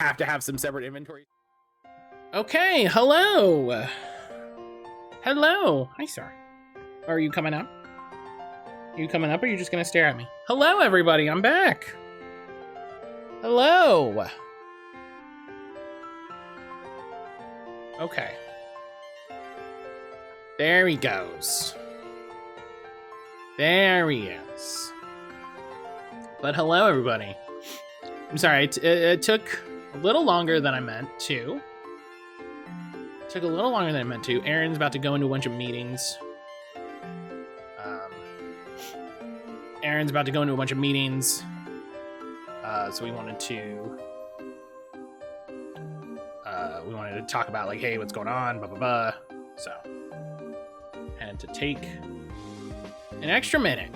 have to have some separate inventory. Okay, hello. Hello. Hi, sir. Are you coming up? Are you coming up, or are you just gonna stare at me? Hello, everybody. I'm back. Hello. Okay. There he goes. There he is. But hello, everybody. I'm sorry, it took a little longer than I meant to. Took a little longer than I meant to. Aaron's about to go into a bunch of meetings. So we wanted to talk about, like, hey, what's going on, blah, blah, blah. So, had to take an extra minute.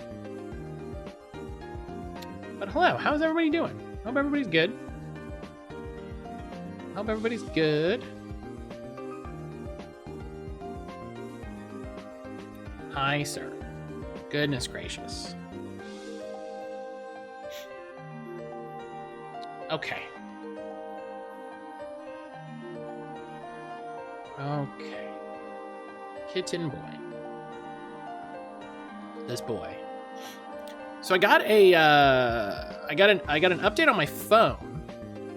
But hello, how's everybody doing? Hope everybody's good. Hi, sir. Goodness gracious. Okay. Kitten boy. This boy. So I got I got an update on my phone.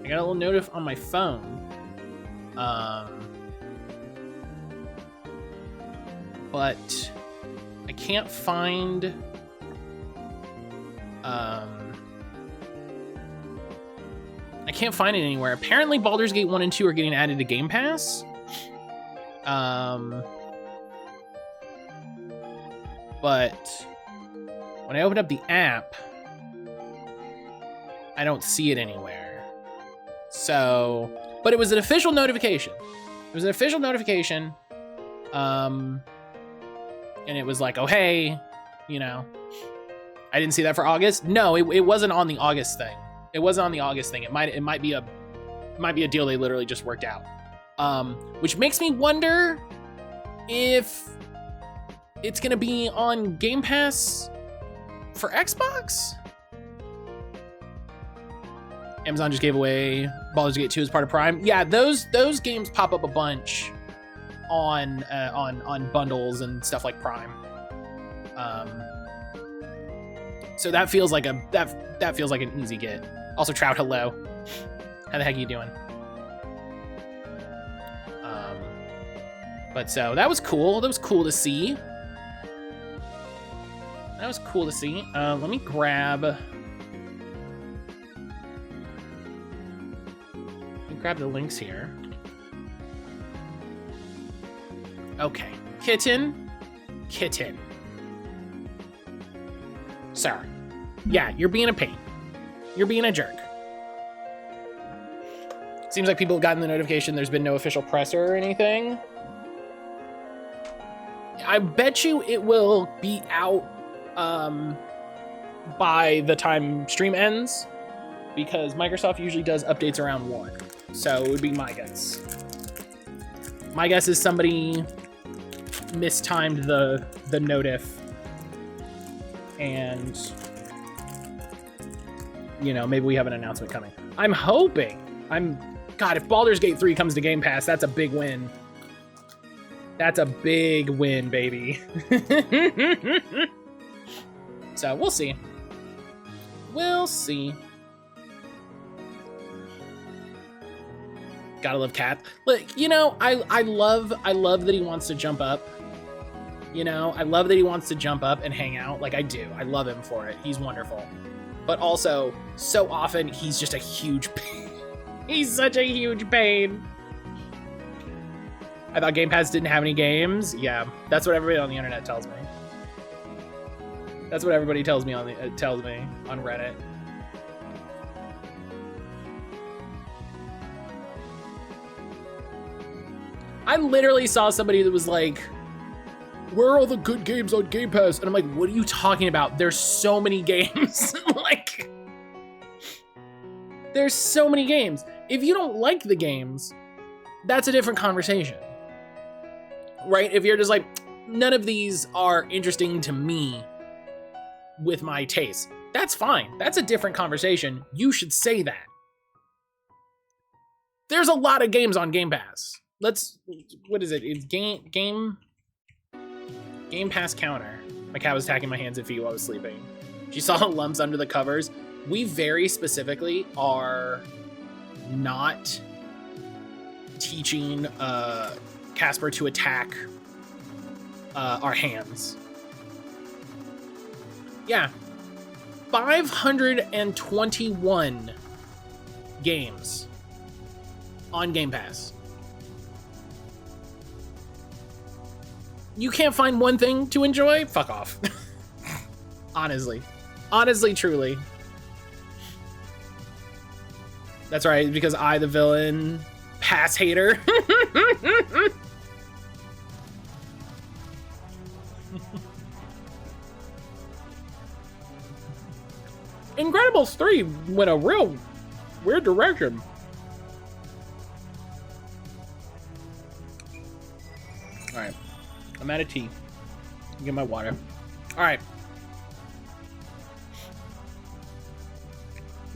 I got a little notif on my phone. But I can't find it anywhere. Apparently Baldur's Gate 1 and 2 are getting added to Game Pass. But when I open up the app, I don't see it anywhere. So, but it was an official notification. And it was like, oh, hey, you know, I didn't see that for August. No, it wasn't on the August thing. It might be a deal they literally just worked out. Which makes me wonder if it's gonna be on Game Pass for Xbox. Amazon just gave away Baldur's Gate 2 as part of Prime. Yeah, those games pop up a bunch on bundles and stuff like Prime. So that feels like that feels like an easy get. Also, Trout, hello. How the heck are you doing? But so that was cool. That was cool to see. Let me grab the links here. Okay, kitten. Sir, yeah, you're being a pain. You're being a jerk. Seems like people have gotten the notification there's been no official presser or anything. I bet you it will be out by the time stream ends, because Microsoft usually does updates around 1. So it would be my guess. My guess is somebody mistimed the notif, and you know, maybe we have an announcement coming. I'm hoping. God, if Baldur's Gate 3 comes to Game Pass, that's a big win. That's a big win, baby. So we'll see. Gotta love Cat. Look, you know, I love that he wants to jump up. You know, I love that he wants to jump up and hang out. Like, I do. I love him for it. He's wonderful. But also, so often, he's just a huge pain. He's such a huge pain. I thought Game Pass didn't have any games. Yeah, that's what everybody on the internet tells me. That's what everybody tells me on Reddit. I literally saw somebody that was like, where are all the good games on Game Pass? And I'm like, what are you talking about? There's so many games. Like, there's so many games. If you don't like the games, that's a different conversation. Right? If you're just like, none of these are interesting to me with my taste, that's fine. That's a different conversation. You should say that. There's a lot of games on Game Pass. What is it? It's Game Pass counter. My cat was attacking my hands and feet while I was sleeping. She saw lumps under the covers. We very specifically are not teaching Casper to attack our hands. Yeah. 521 games on Game Pass. You can't find one thing to enjoy? Fuck off. Honestly, truly. That's right, because I, the villain, pass hater. Incredibles 3 went a real weird direction. All right, I'm out of tea. Get my water. All right.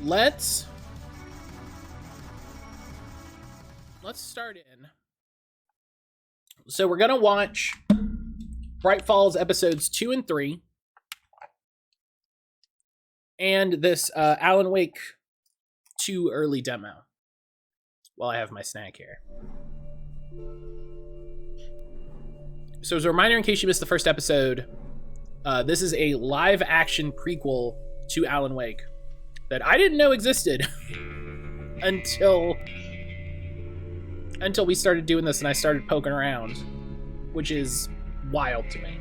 Let's start in. So we're gonna watch Bright Falls episodes 2 and 3, and this Alan Wake 2 early demo. While I have my snack here. So as a reminder, in case you missed the first episode, this is a live-action prequel to Alan Wake that I didn't know existed until we started doing this and I started poking around, which is wild to me.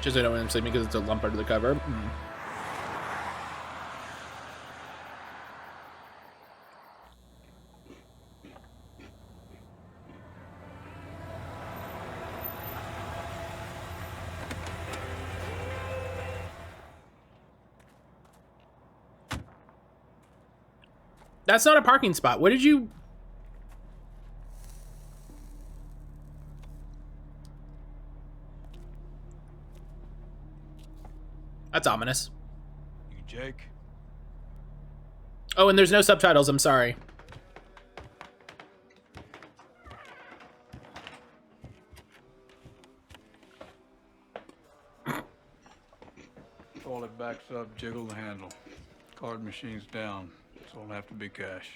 Just I don't want him sleeping because it's a lump under the cover. That's not a parking spot. What did you... That's ominous. You Jake? Oh, and there's no subtitles. I'm sorry. Toilet backs up, jiggle the handle. Card machine's down, so it'll have to be cash.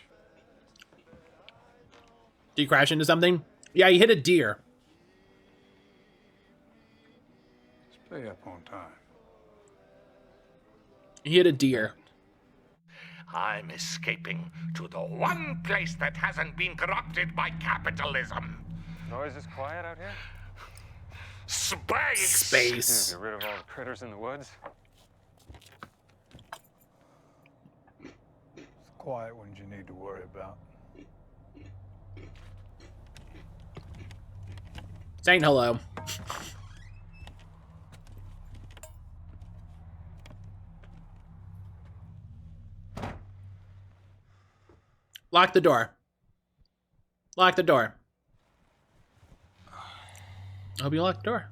Did you crash into something? Yeah, you hit a deer. Let's pay up on time. You hit a deer. I'm escaping to the one place that hasn't been corrupted by capitalism. Why is this quiet out here? Space! Space. Get rid of all the critters in the woods. It's the quiet ones you need to worry about. Saying hello. Lock the door. Lock the door. I hope you lock the door.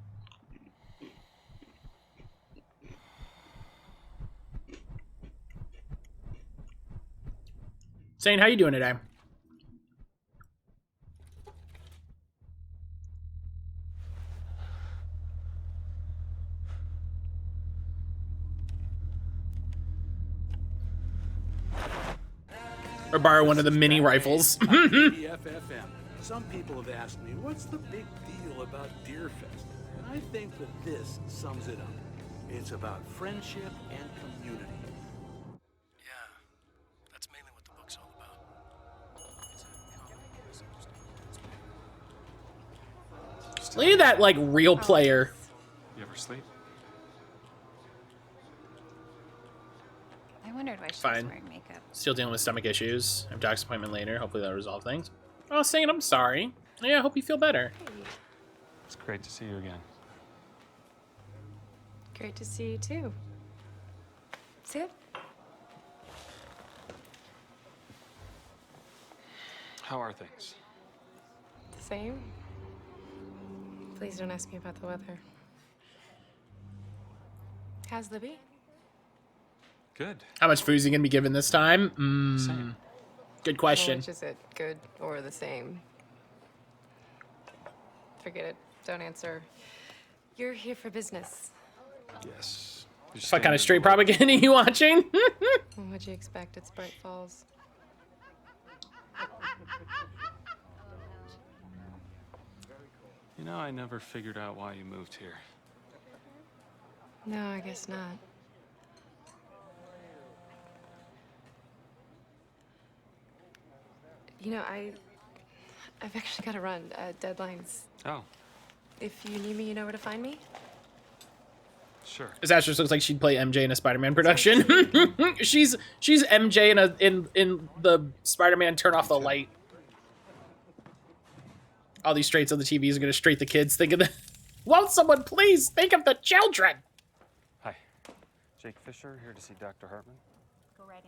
Zane, how you doing today? Or borrow one of the mini rifles. FFM. Some people have asked me, what's the big deal about Deerfest? And I think that this sums it up. It's about friendship and community. Yeah, that's mainly what the book's all about. Look at that, like, real player. You ever sleep? I wondered why she was Fine. wearing makeup. Still dealing with stomach issues. I have a doctor's appointment later. Hopefully that'll resolve things. Oh, saying I'm sorry. Yeah, I hope you feel better. It's great to see you again. Great to see you too. Sit. How are things? The same. Please don't ask me about the weather. How's Libby? Good. How much food is he gonna be given this time? Same. Good question. Well, which is it, good or the same? Forget it. Don't answer. You're here for business. Yes. What kind of straight propaganda are you watching? What'd you expect? It's Bright Falls. You know, I never figured out why you moved here. No, I guess not. You know, I've actually got to run. Deadlines. Oh, If you need me, you know where to find me? sure. This actress looks like she'd play MJ in a Spider-Man production. she's MJ in the Spider-Man Turn Off the Light. All these straights on the TVs are gonna straight the kids. Think of the. Won't someone please think of the children? Hi. Jake Fisher, here to see Dr. Hartman. Go right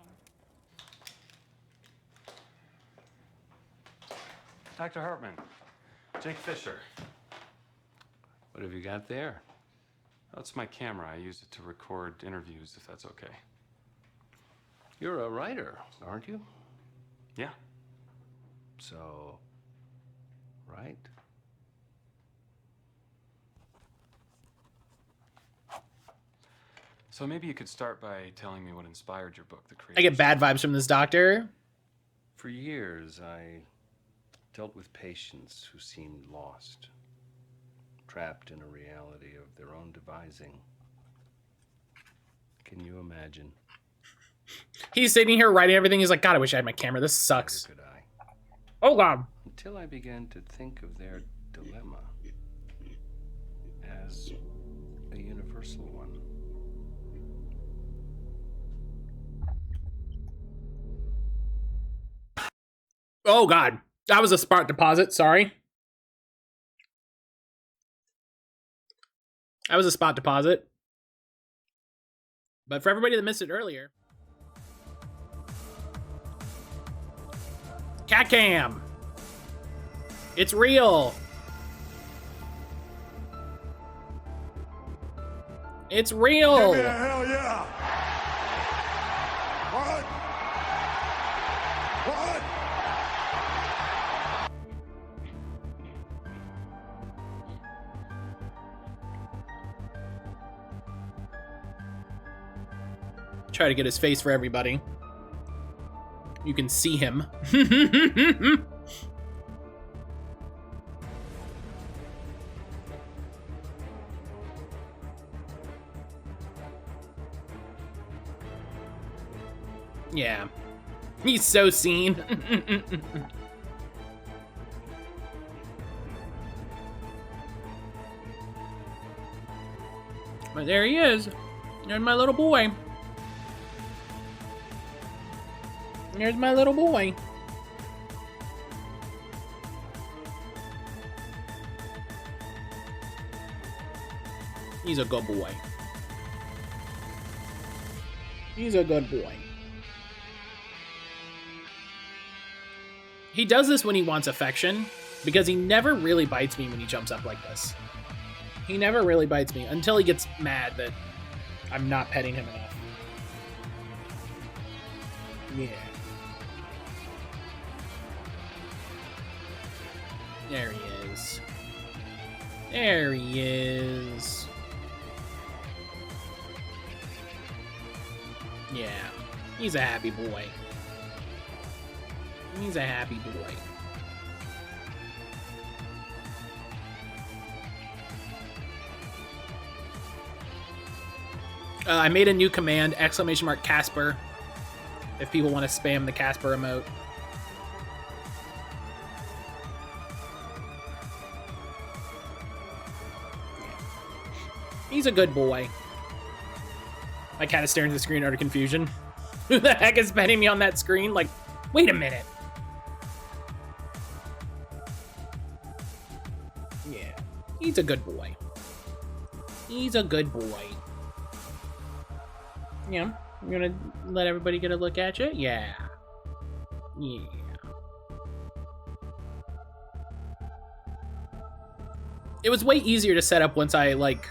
in. Dr. Hartman. Jake Fisher. What have you got there? Oh, it's my camera. I use it to record interviews, if that's okay. You're a writer, aren't you? Yeah. So, right? So maybe you could start by telling me what inspired your book, The Creator. I get bad vibes from this doctor. For years, I dealt with patients who seemed lost, trapped in a reality of their own devising. Can you imagine? He's sitting here writing everything. He's like, God, I wish I had my camera. This sucks. Neither could I. Oh, God. Until I began to think of their dilemma as a universal one. Oh, God. That was a spark deposit. Sorry. That was a spot deposit. But for everybody that missed it earlier. Cat cam. It's real. It's real. Give me a hell yeah! What? What? Try to get his face for everybody. You can see him. Yeah. He's so seen. But there he is. There's my little boy. There's my little boy. He's a good boy. He's a good boy. He does this when he wants affection, because he never really bites me when he jumps up like this. He never really bites me until he gets mad that I'm not petting him enough. Yeah. There he is. There he is. Yeah. He's a happy boy. He's a happy boy. I made a new command, !Casper, if people want to spam the Casper emote. He's a good boy. My cat is staring at the screen out of confusion. Who the heck is petting me on that screen? Like, wait a minute. Yeah, he's a good boy. He's a good boy. Yeah, you're gonna let everybody get a look at you? Yeah. Yeah. It was way easier to set up once I, like,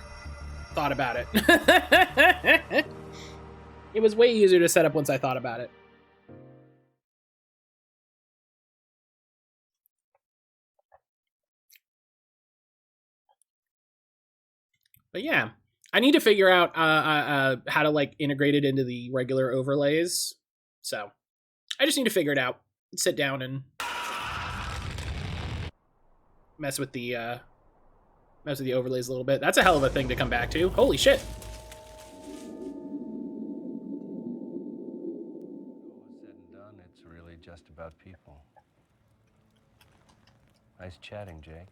thought about it. It was way easier to set up once I thought about it. But yeah, I need to figure out how to, like, integrate it into the regular overlays. So I just need to figure it out. Sit down and mess with the overlays a little bit. That's a hell of a thing to come back to. Holy shit. All said and done, it's really just about people. Nice chatting, Jake.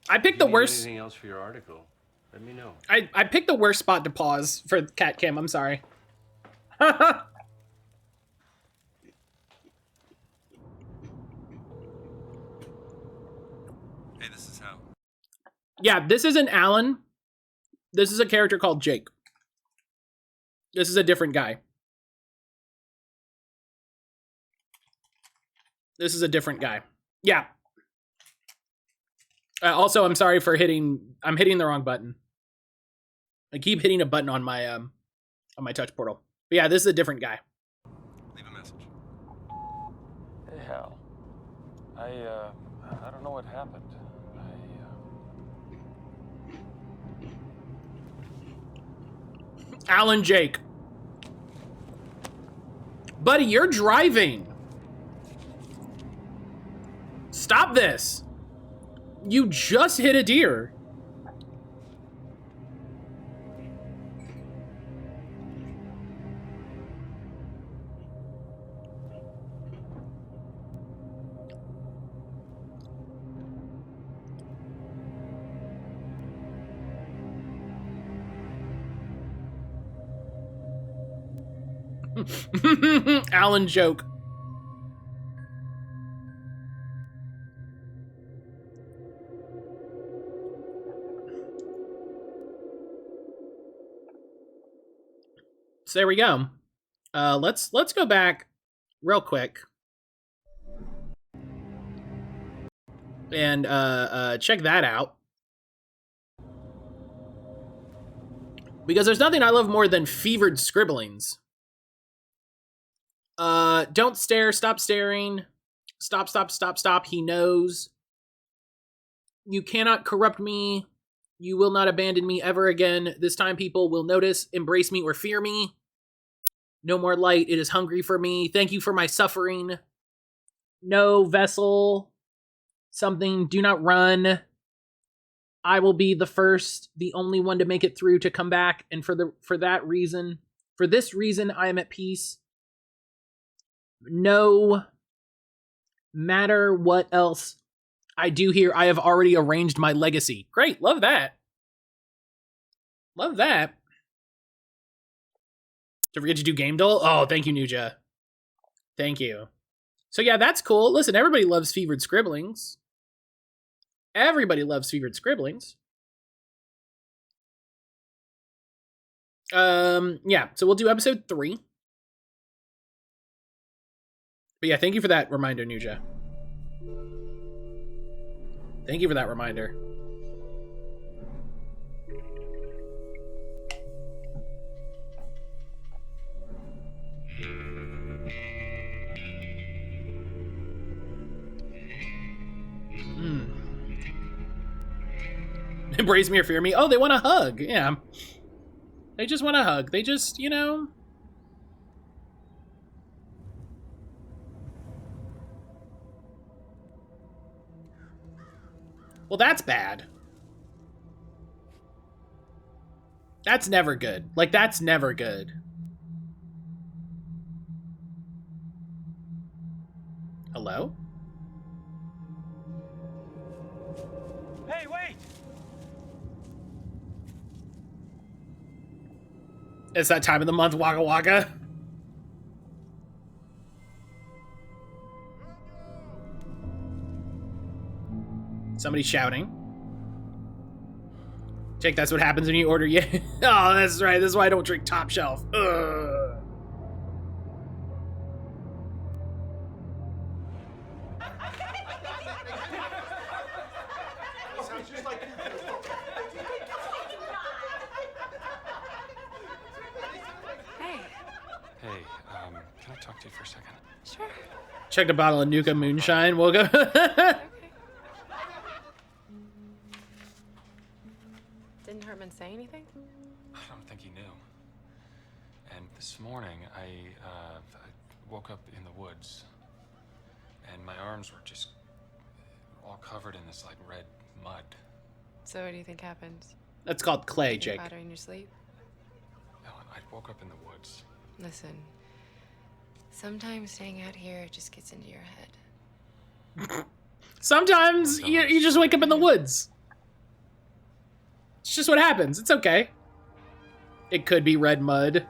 I picked the worst. Anything else for your article? Let me know. I picked the worst spot to pause for Cat Kim. I'm sorry. Hey, this is how. Yeah, this isn't Alan. This is a character called Jake. This is a different guy. This is a different guy. Yeah. Also, I'm sorry for I'm hitting the wrong button. I keep hitting a button on my touch portal. But yeah, this is a different guy. Leave a message. Hey, Hal. I don't know what happened. Alan Jake. Buddy, you're driving. Stop this. You just hit a deer. Alan joke. So there we go. Let's go back real quick and check that out, because there's nothing I love more than fevered scribblings. Don't stare. Stop staring. Stop, stop, stop, stop. He knows. You cannot corrupt me. You will not abandon me ever again. This time people will notice, embrace me, or fear me. No more light. It is hungry for me. Thank you for my suffering. No vessel. Something. Do not run. I will be the first, the only one to make it through, to come back. And for this reason, I am at peace. No matter what else I do here, I have already arranged my legacy. Great, love that. Love that. Don't forget to do game duel. Oh, thank you, Nuja. Thank you. So yeah, that's cool. Listen, everybody loves fevered scribblings. Everybody loves fevered scribblings. Yeah, so we'll do episode 3. But yeah, thank you for that reminder, Nuja. Thank you for that reminder. Embrace me or fear me. Oh, they want a hug. Yeah. They just want a hug. They just, you know. Well, that's bad. That's never good. Like, that's never good. Hello? Hey, wait! It's that time of the month, Waka Waka. Somebody's shouting. Jake, that's what happens when you order. Yeah. Oh, that's right. That's why I don't drink top shelf. Ugh. Sounds just like you. Hey, Hey, can I talk to you for a second? sure. Checked a bottle of Nuka moonshine. Woke up. Didn't Herman say anything? I don't think he knew. And this morning, I woke up in the woods, and my arms were just all covered in this like red mud. So what do you think happened? That's called clay, Think Jake. about her in your sleep? No, I woke up in the woods. Listen, sometimes staying out here just gets into your head. Sometimes you just wake up in the woods. It's just what happens. It's okay. It could be red mud.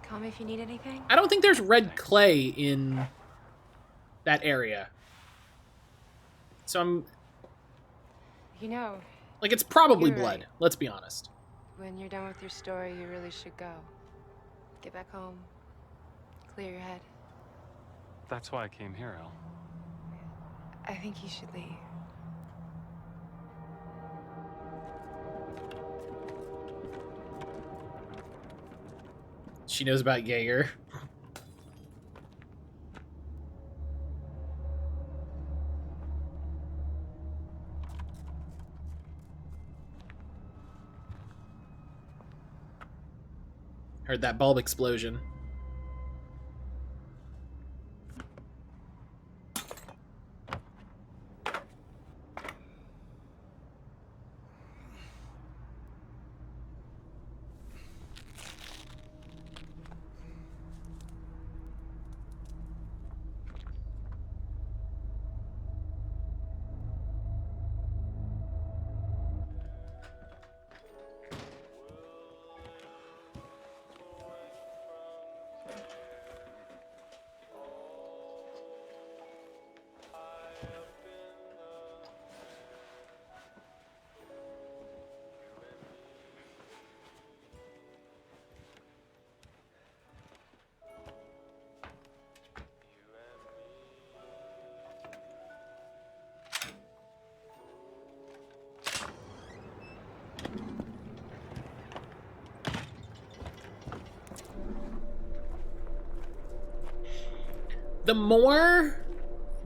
Call me if you need anything. I don't think there's red clay in that area. So I'm You know, like, it's probably You're blood. right. Let's be honest. when you're done with your story, you really should go. Get back home. Clear your head. That's why I came here, Al. I think you should leave. She knows about Jaeger. Heard that bulb explosion.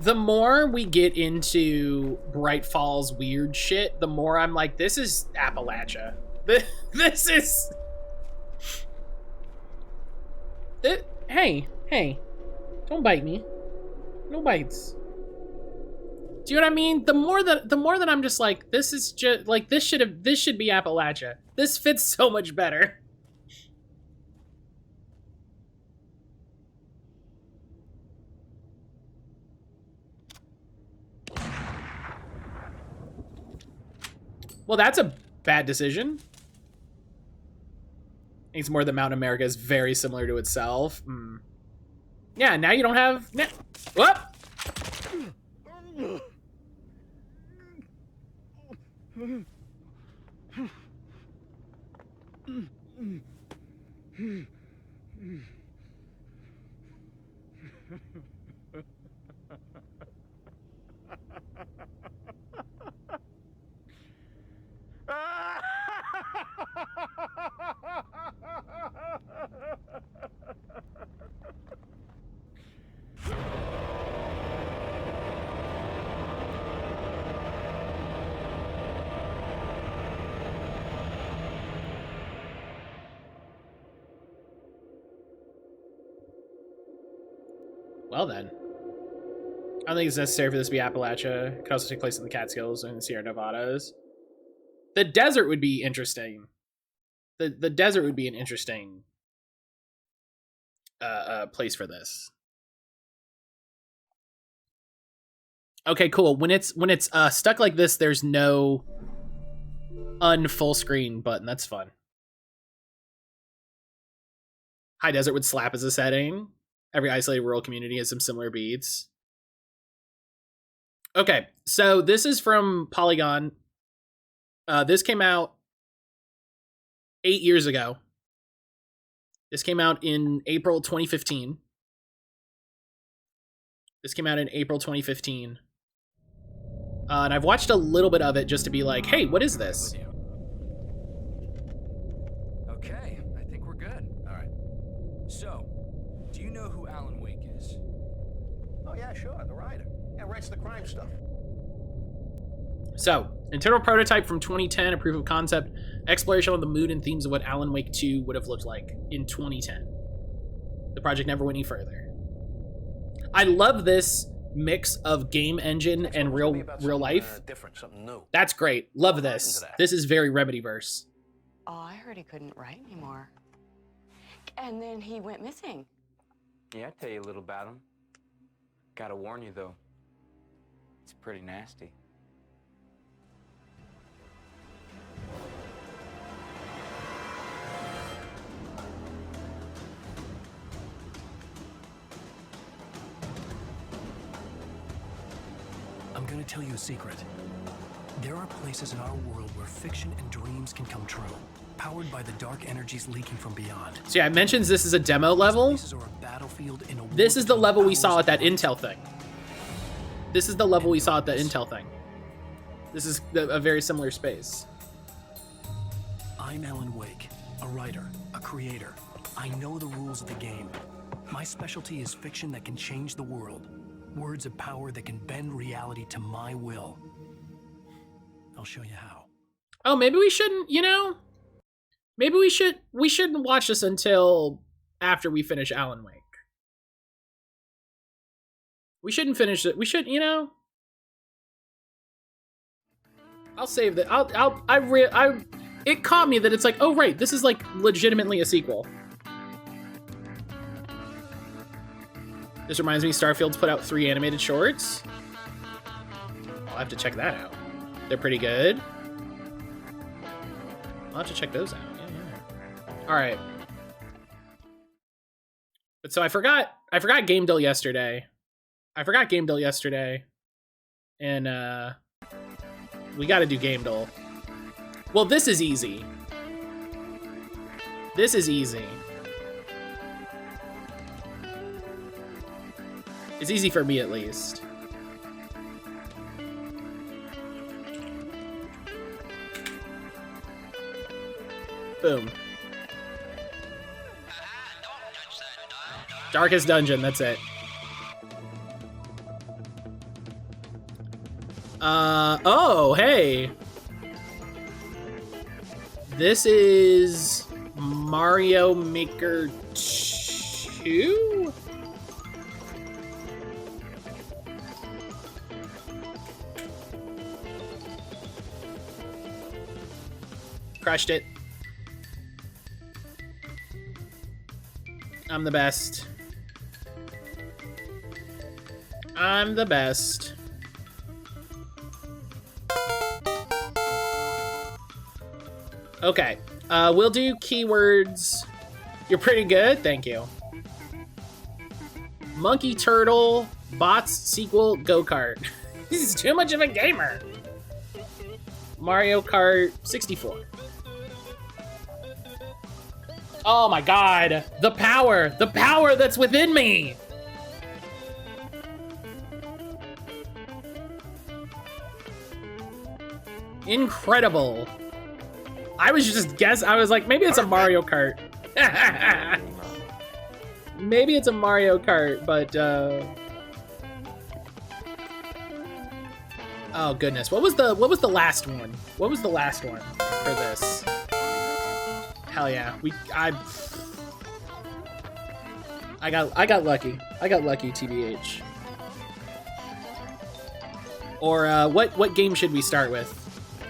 The more we get into Bright Falls weird shit, the more I'm like, this is Appalachia. This is... Hey, don't bite me. No bites. Do you know what I mean? The more that I'm just like, this is just like, this should be Appalachia. This fits so much better. Well, that's a bad decision. It's more that Mountain America is very similar to itself. Yeah, now you don't have... Whoop! Well then. I don't think it's necessary for this to be Appalachia. It could also take place in the Catskills and the Sierra Nevadas. The desert would be interesting. The desert would be an interesting place for this. Okay, cool. When it's stuck like this, there's no unfull screen button. That's fun. High desert would slap as a setting. Every isolated rural community has some similar beats. Okay, so this is from Polygon. This came out 8 years ago. This came out in April 2015. This came out in April 2015. And I've watched a little bit of it just to be like, hey, what is this? Okay, I think we're good. All right. So, do you know who Alan Wake is? Oh, yeah, sure. The writer. Yeah, writes the crime stuff. So, internal prototype from 2010, a proof of concept, exploration on the mood and themes of what Alan Wake 2 would have looked like in 2010. The project never went any further. I love this mix of game engine and real life. Different, something new. That's great. Love this. This is very Remedyverse. Oh, I heard he couldn't write anymore. And then he went missing. Yeah, I'll tell you a little about him. Gotta warn you, though. It's pretty nasty. I'm gonna tell you a secret. There are places in our world where fiction and dreams can come true, powered by the dark energies leaking from beyond. So yeah, it mentions this is a demo level. This is the level we saw at that Intel thing. This is the level we saw at the Intel thing. This is a very similar space. I'm Alan Wake, a writer, a creator. I know the rules of the game. My specialty is fiction that can change the world. Words of power that can bend reality to my will. I'll show you how. Oh, maybe we shouldn't, you know? Maybe we shouldn't watch this until after we finish Alan Wake. We shouldn't finish it. We should, you know? I'll save that. It caught me that it's like, oh right, this is like legitimately a sequel. This reminds me, Starfield's put out 3 animated shorts. I'll have to check that out. They're pretty good. I'll have to check those out. Yeah. All right. But so I forgot Game Deal yesterday. And we got to do Game Deal. Well, this is easy. It's easy for me, at least. Boom. Darkest Dungeon, that's it. Oh, hey. This is Mario Maker 2? Crushed it. I'm the best. I'm the best. Okay. We'll do keywords. You're pretty good. Thank you. Monkey Turtle, Bots, Sequel, Go-Kart. He's too much of a gamer. Mario Kart 64. Oh my god. The power that's within me. Incredible. I was just guessing. I was like, maybe it's a Mario Kart. Maybe it's a Mario Kart, but oh goodness. What was the last one? What was the last one for this? Hell yeah. I got lucky. I got lucky, TBH. Or what game should we start with?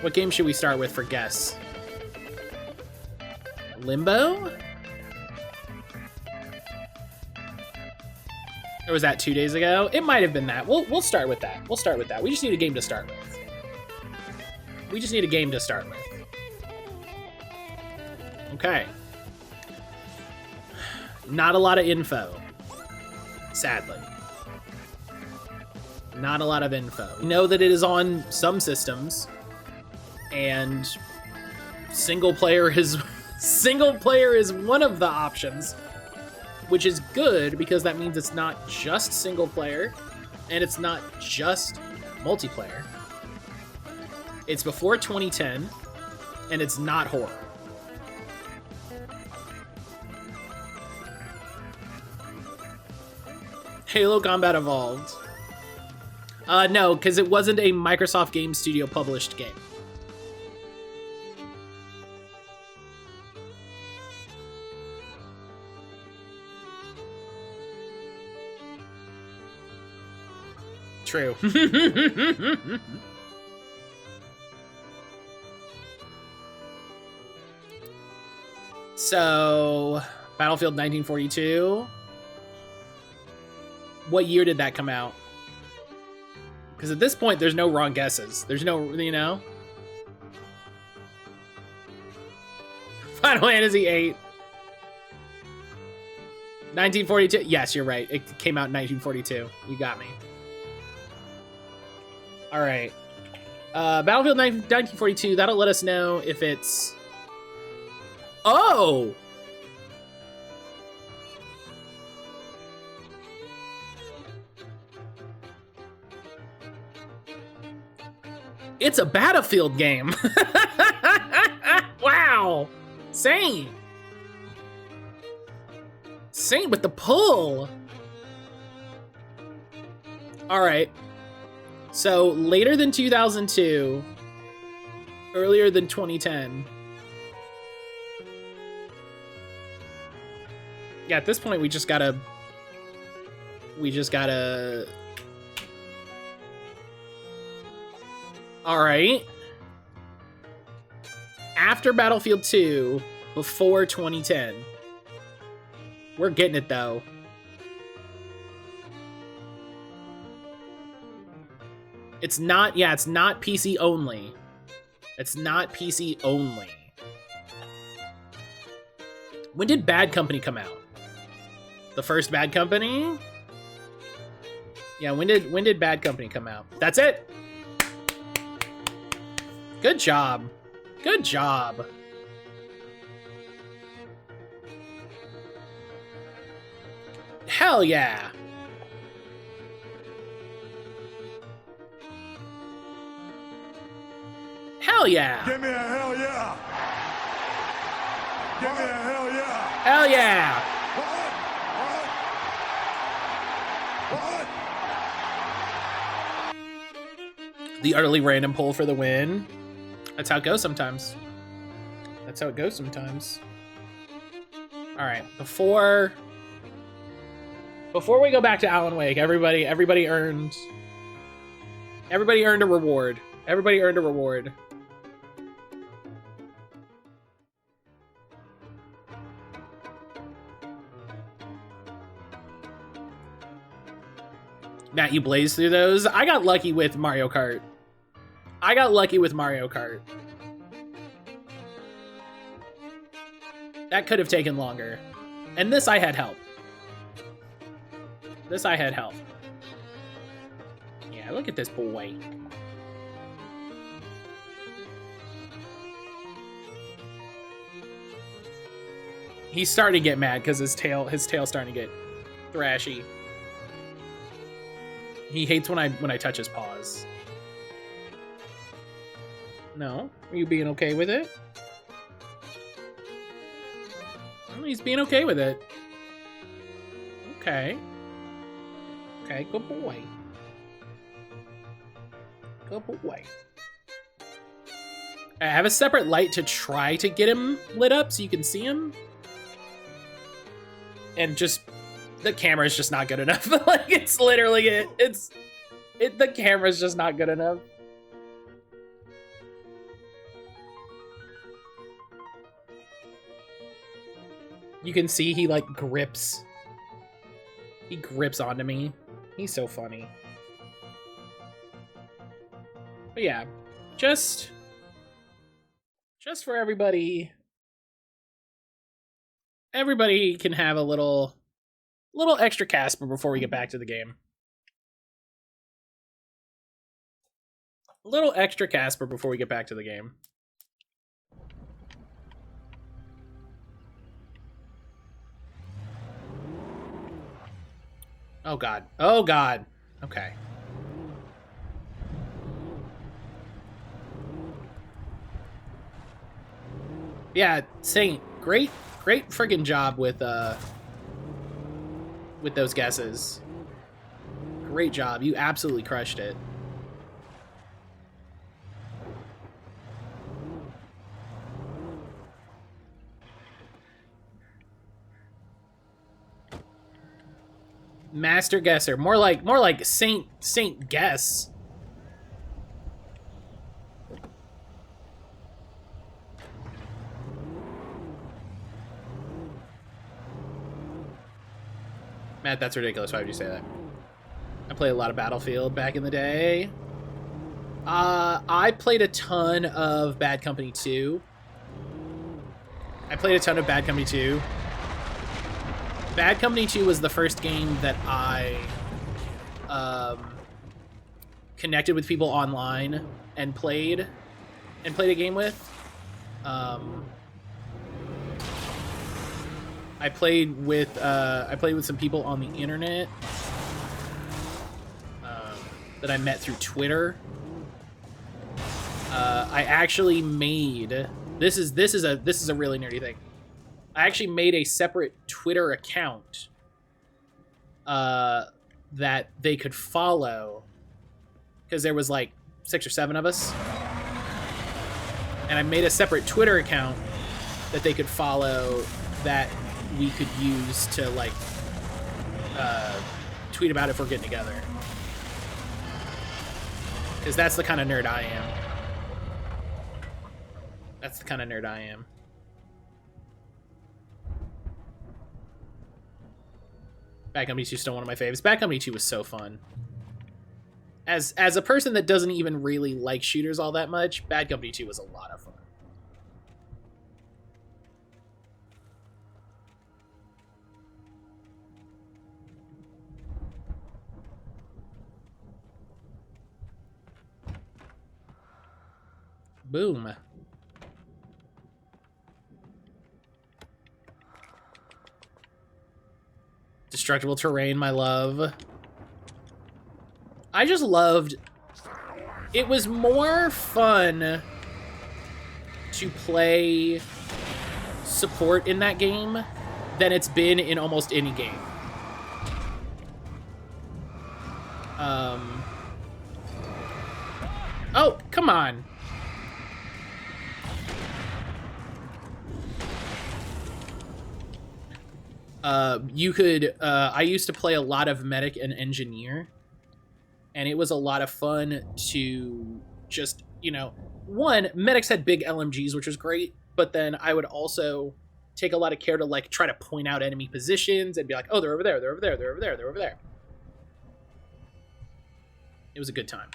What game should we start with for guess? Limbo? Or was that 2 days ago? It might have been that. We'll start with that. We'll start with that. We just need a game to start with. Okay. Not a lot of info. Sadly. Not a lot of info. We know that it is on some systems, and single player is one of the options, which is good because that means it's not just single player. And it's not just multiplayer. It's before 2010, and it's not horror. Halo Combat Evolved. No, because it wasn't a Microsoft Game Studio published game. True. So, Battlefield 1942. What year did that come out? Because at this point, there's no wrong guesses. There's no, you know? Final Fantasy VIII. 1942. Yes, you're right. It came out in 1942. You got me. All right. Battlefield 1942. That'll let us know if it's... Oh! It's a Battlefield game. Wow. Same. Same with the pull. All right. So later than 2002, earlier than 2010. Yeah, at this point, we just gotta... All right. After Battlefield 2, before 2010. We're getting it, though. It's not, yeah, it's not PC only. It's not PC only. When did Bad Company come out? The first Bad Company? Yeah, when did Bad Company come out? That's it. Good job. Good job. Hell yeah. Hell yeah. Give me a hell yeah. Give me a hell yeah. Hell yeah. The utterly random pull for the win. That's how it goes sometimes. That's how it goes sometimes. All right, before we go back to Alan Wake, everybody earned a reward. Everybody earned a reward. Matt, you blazed through those. I got lucky with Mario Kart. That could have taken longer. And this I had help. Yeah, look at this boy. He's starting to get mad because his tail's starting to get thrashy. He hates when I touch his paws. No? Are you being okay with it? Well, he's being okay with it. Okay. Okay, good boy. Good boy. I have a separate light to try to get him lit up so you can see him. And just... the camera's just not good enough. Like, it's literally it. The camera's just not good enough. You can see he, like, grips. He grips onto me. He's so funny. But yeah, just for everybody. Everybody can have a little extra Casper before we get back to the game. A little extra Casper before we get back to the game. Oh god. Oh god. Okay. Yeah, Saint, great friggin' job with those guesses. Great job. You absolutely crushed it. Master guesser. More like Saint guess. Matt, that's ridiculous. Why would you say that? I played a lot of Battlefield back in the day. I played a ton of Bad Company 2. Bad Company 2 was the first game that I connected with people online and played a game with. I played with some people on the internet that I met through Twitter. I actually made this is a really nerdy thing. I actually made a separate Twitter account that they could follow because there was like 6 or 7 of us, and I made a separate Twitter account that they could follow that we could use to like tweet about if we're getting together, because that's the kind of nerd I am. Bad Company 2 is still one of my favorites. Bad Company 2 was so fun. As a person that doesn't even really like shooters all that much, Bad Company 2 was a lot of fun. Boom. Destructible terrain, my love. I just loved... It was more fun to play support in that game than it's been in almost any game. Oh, come on. You could, I used to play a lot of medic and engineer, and it was a lot of fun to just, you know, one, medics had big LMGs, which was great, but then I would also take a lot of care to like try to point out enemy positions and be like, oh, they're over there, they're over there, they're over there, they're over there. It was a good time.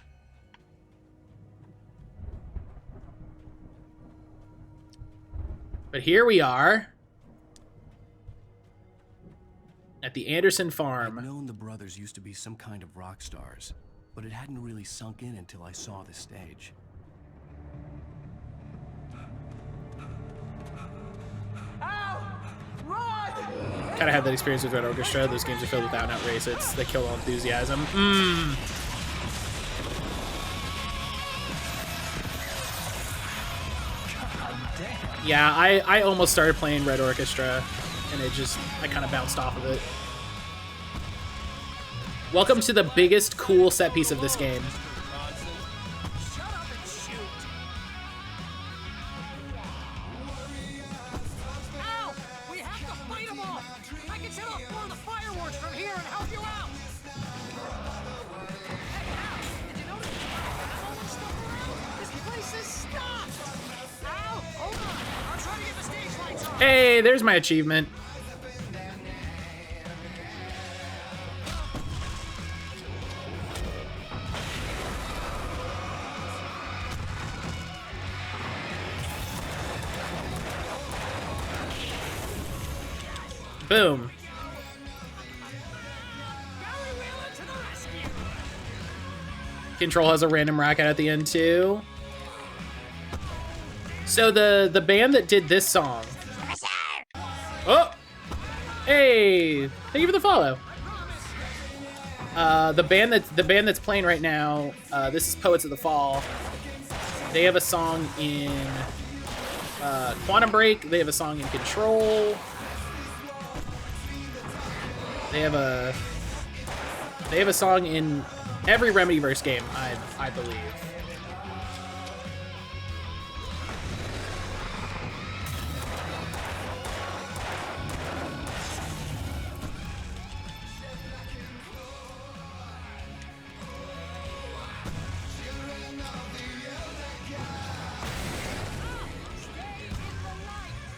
But here we are at the Anderson farm. I'd known the brothers used to be some kind of rock stars, but it hadn't really sunk in until I saw the stage. Kind of had that experience with Red Orchestra. Those games are filled with out-and-out racists. They kill all enthusiasm. Yeah, I almost started playing Red Orchestra, and I kind of bounced off of it. Welcome to the biggest cool set piece of this game. Hey, there's my achievement. Boom. Control has a random rocket at the end too. So the band that did this song. Oh, hey! Thank you for the follow. The band that's playing right now. This is Poets of the Fall. They have a song in Quantum Break. They have a song in Control. They have a song in every Remedyverse game, I believe.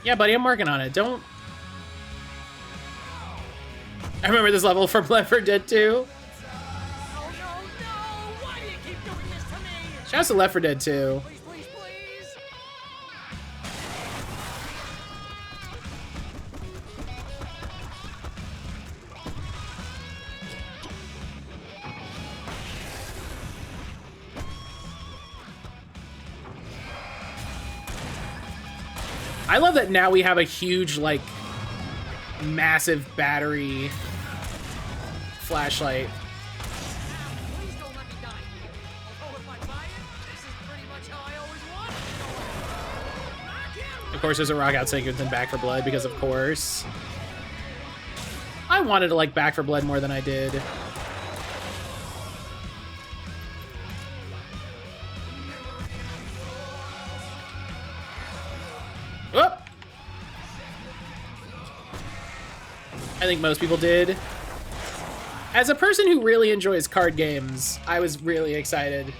Yeah, buddy, I'm working on it. Don't... I remember this level from Left 4 Dead 2. Shouts to Left 4 Dead 2. I love that now we have a huge, like, massive battery flashlight. Of course, there's a Rock Out Sacred and Back for Blood, because of course. I wanted to like Back for Blood more than I did. Whoop! I think most people did. As a person who really enjoys card games, I was really excited.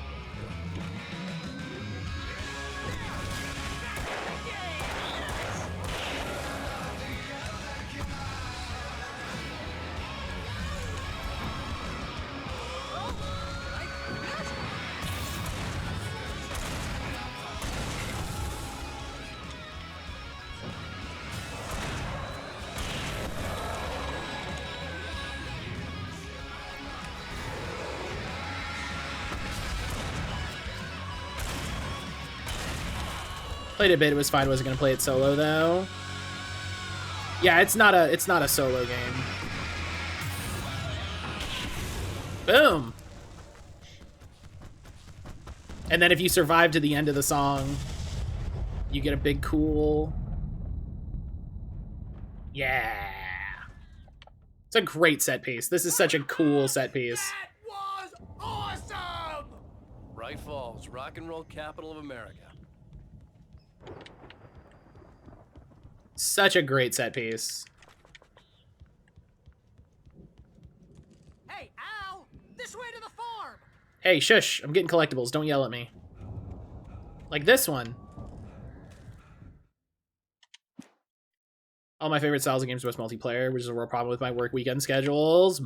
Played a bit, it was fine. Wasn't gonna play it solo though. Yeah, it's not a solo game. Boom. And then if you survive to the end of the song, you get a big cool. Yeah. It's a great set piece. This is such a cool set piece. That was awesome! Bright Falls, rock and roll capital of America. Such a great set piece. Hey, Al! This way to the farm! Hey, shush. I'm getting collectibles. Don't yell at me. Like this one. All my favorite styles of games are multiplayer, which is a real problem with my work weekend schedules.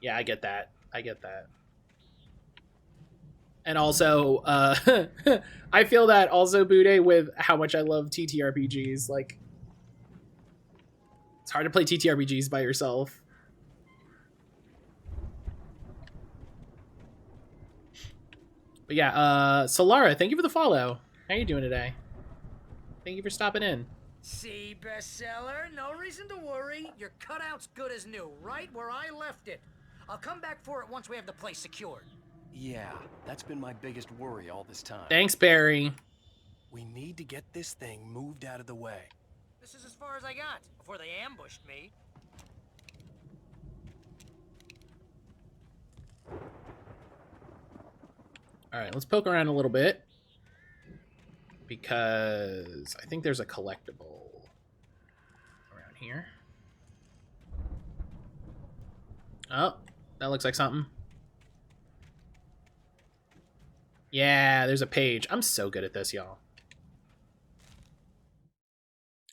Yeah, I get that. I get that. And also, I feel that also, Bude, with how much I love TTRPGs. Like, it's hard to play TTRPGs by yourself. But yeah, Solara, thank you for the follow. How you doing today? Thank you for stopping in. See, bestseller? No reason to worry. Your cutout's good as new, right where I left it. I'll come back for it once we have the place secured. Yeah, that's been my biggest worry all this time. Thanks, Barry. We need to get this thing moved out of the way. This is as far as I got before they ambushed me. All right, let's poke around a little bit. Because I think there's a collectible around here. Oh, that looks like something. Yeah, there's a page. I'm so good at this, y'all.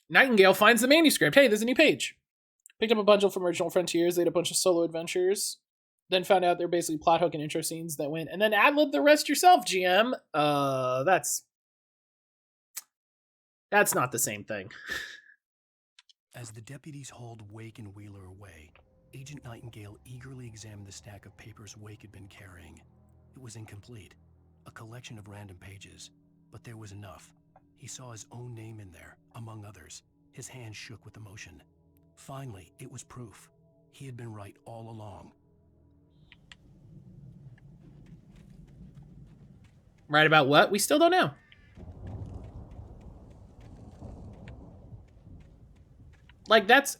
Nightingale finds the manuscript. Hey, there's a new page. Picked up a bundle from Original Frontiers. They had a bunch of solo adventures. Then found out they're basically plot hook and intro scenes that went. And then ad-lib the rest yourself, GM. That's not the same thing. As the deputies hauled Wake and Wheeler away, Agent Nightingale eagerly examined the stack of papers Wake had been carrying. It was incomplete. A collection of random pages, but there was enough. He saw his own name in there, among others. His hand shook with emotion. Finally, it was proof. He had been right all along. Right about what? We still don't know. Like, that's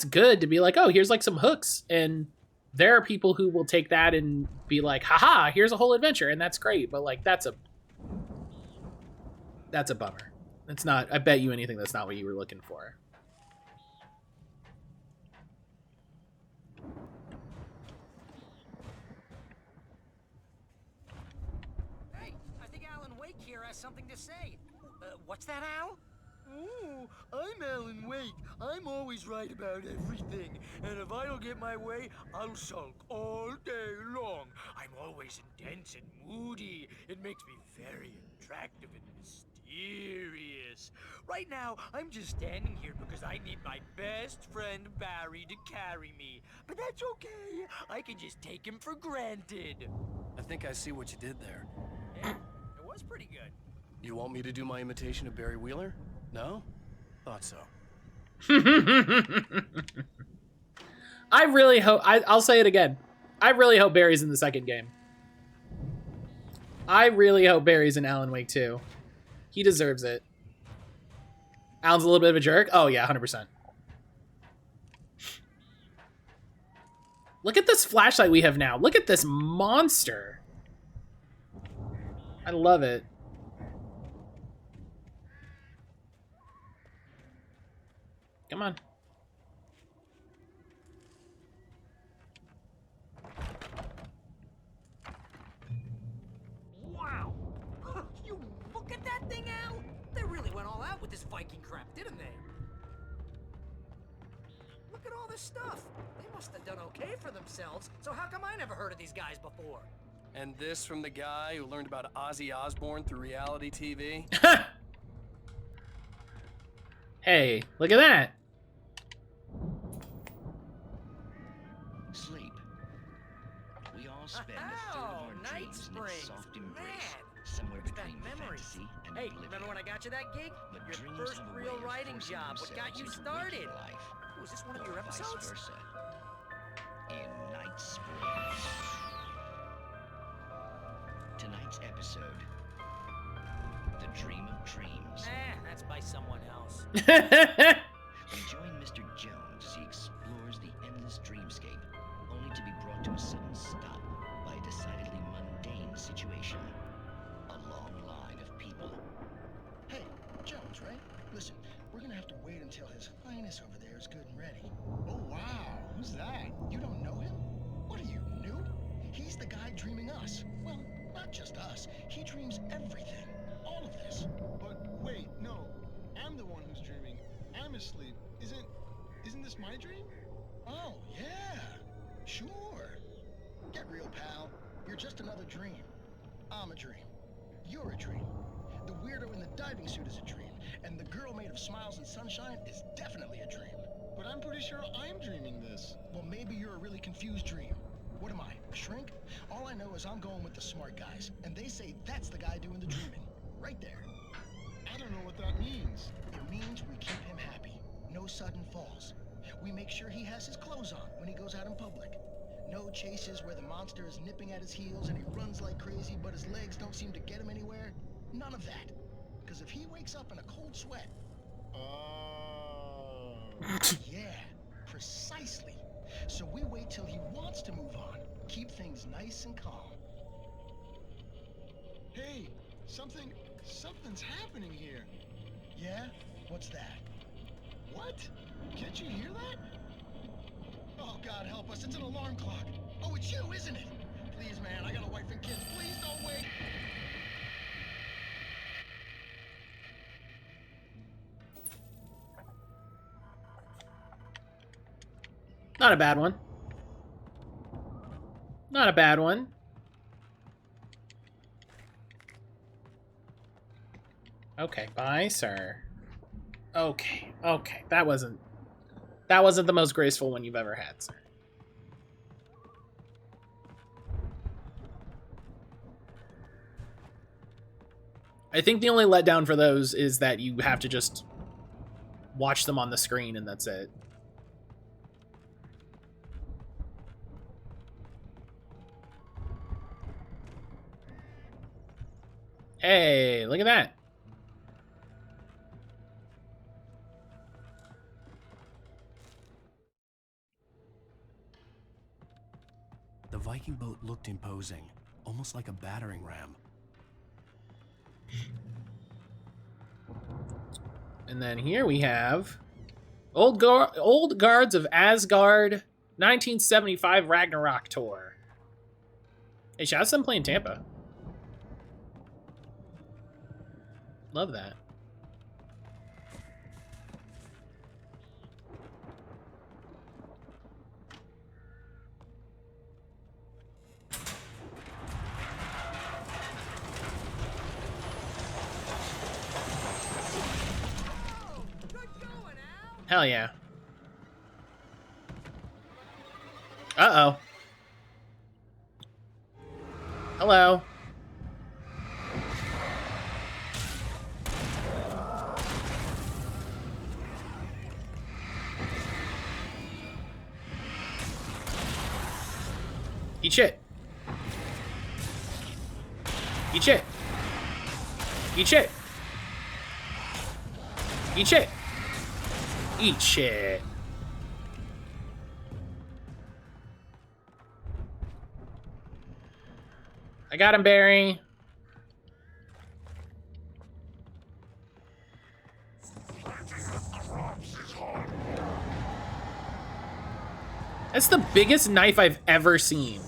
good to be like, oh, here's like some hooks, and there are people who will take that and be like, haha, here's a whole adventure, and that's great. But like, that's a bummer. It's not, I bet you anything that's not what you were looking for. Hey, I think Alan Wake here has something to say. What's that, Al? Oh, I'm Alan Wake. I'm always right about everything. And if I don't get my way, I'll sulk all day long. I'm always intense and moody. It makes me very attractive and mysterious. Right now, I'm just standing here because I need my best friend Barry to carry me. But that's okay. I can just take him for granted. I think I see what you did there. Yeah, it was pretty good. You want me to do my imitation of Barry Wheeler? No? Thought so. I really hope, I'll say it again. I really hope Barry's in the second game. I really hope Barry's in Alan Wake 2. He deserves it. Alan's a little bit of a jerk? Oh yeah, 100%. Look at this flashlight we have now. Look at this monster. I love it. Come on. Wow! You look at that thing, Al! They really went all out with this Viking crap, didn't they? Look at all this stuff. They must have done okay for themselves, so how come I never heard of these guys before? And this from the guy who learned about Ozzy Osbourne through reality TV? Hey, look at that. Sleep. We all spend a third of our dreams in its soft embrace, somewhere between fantasy and Hey, oblivion. remember when I got you that gig? But Your dreams first have a way real of writing forcing job. What got you themselves into started? waking life, Was this one of your or episodes? Vice versa. In Night Springs. Tonight's episode, The Dream of Dreams. That's by someone else. We join Mr. Jones as he explores the endless dreamscape, only to be brought to a sudden stop by a decidedly mundane situation. A long line of people. Hey, Jones, right? Listen, we're gonna have to wait until His Highness over there is good and ready. Oh, wow. Who's that? You don't know him? What are you, noob? He's the guy dreaming us. Well, not just us. He dreams everything. All of this. But wait, no. I'm the one who's dreaming. I'm asleep. Isn't this my dream? Oh, yeah. Sure. Get real, pal. You're just another dream. I'm a dream. You're a dream. The weirdo in the diving suit is a dream. And the girl made of smiles and sunshine is definitely a dream. But I'm pretty sure I'm dreaming this. Well, maybe you're a really confused dream. What am I, a shrink? All I know is I'm going with the smart guys. And they say that's the guy doing the dreaming. Right there. I don't know what that means. It means we keep him happy. No sudden falls. We make sure he has his clothes on when he goes out in public. No chases where the monster is nipping at his heels and he runs like crazy, but his legs don't seem to get him anywhere. None of that. Because if he wakes up in a cold sweat... Yeah, precisely. So we wait till he wants to move on. Keep things nice and calm. Hey, something's happening here. Yeah? What's that? What? Can't you hear that? Oh, God help us, it's an alarm clock. Oh, it's you, isn't it? Please, man, I got a wife and kids. Please don't wait. Not a bad one. Not a bad one. Okay, bye, sir. Okay, okay. That wasn't the most graceful one you've ever had, sir. I think the only letdown for those is that you have to just watch them on the screen and that's it. Hey, look at that. The Viking boat looked imposing, almost like a battering ram. And then here we have Old Guards of Asgard 1975 Ragnarok Tour. Hey, shout out to them playing Tampa. Love that. Hell yeah. Uh-oh. Hello. Eat shit. Eat shit. Eat shit. Eat shit. Eat shit. I got him, Barry. That's the biggest knife I've ever seen.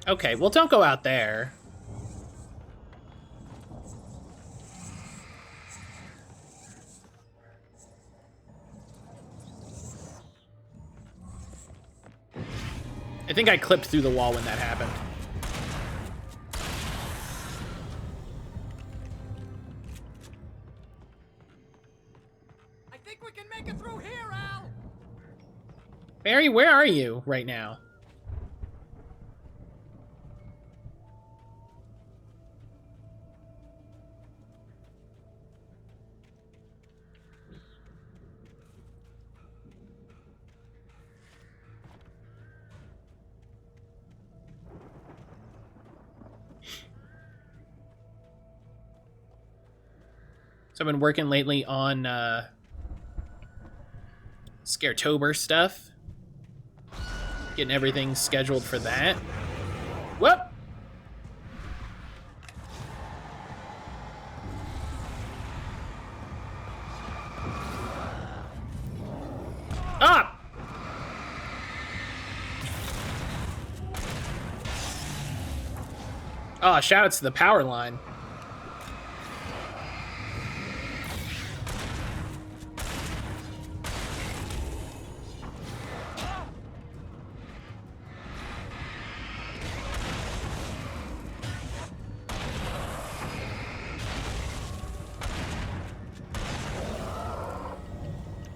Okay, well, don't go out there. I think I clipped through the wall when that happened. I think we can make it through here, Al. Barry, where are you right now? So I've been working lately on Scaretober stuff. Getting everything scheduled for that. Whoop! Ah! Oh, shout outs to the power line.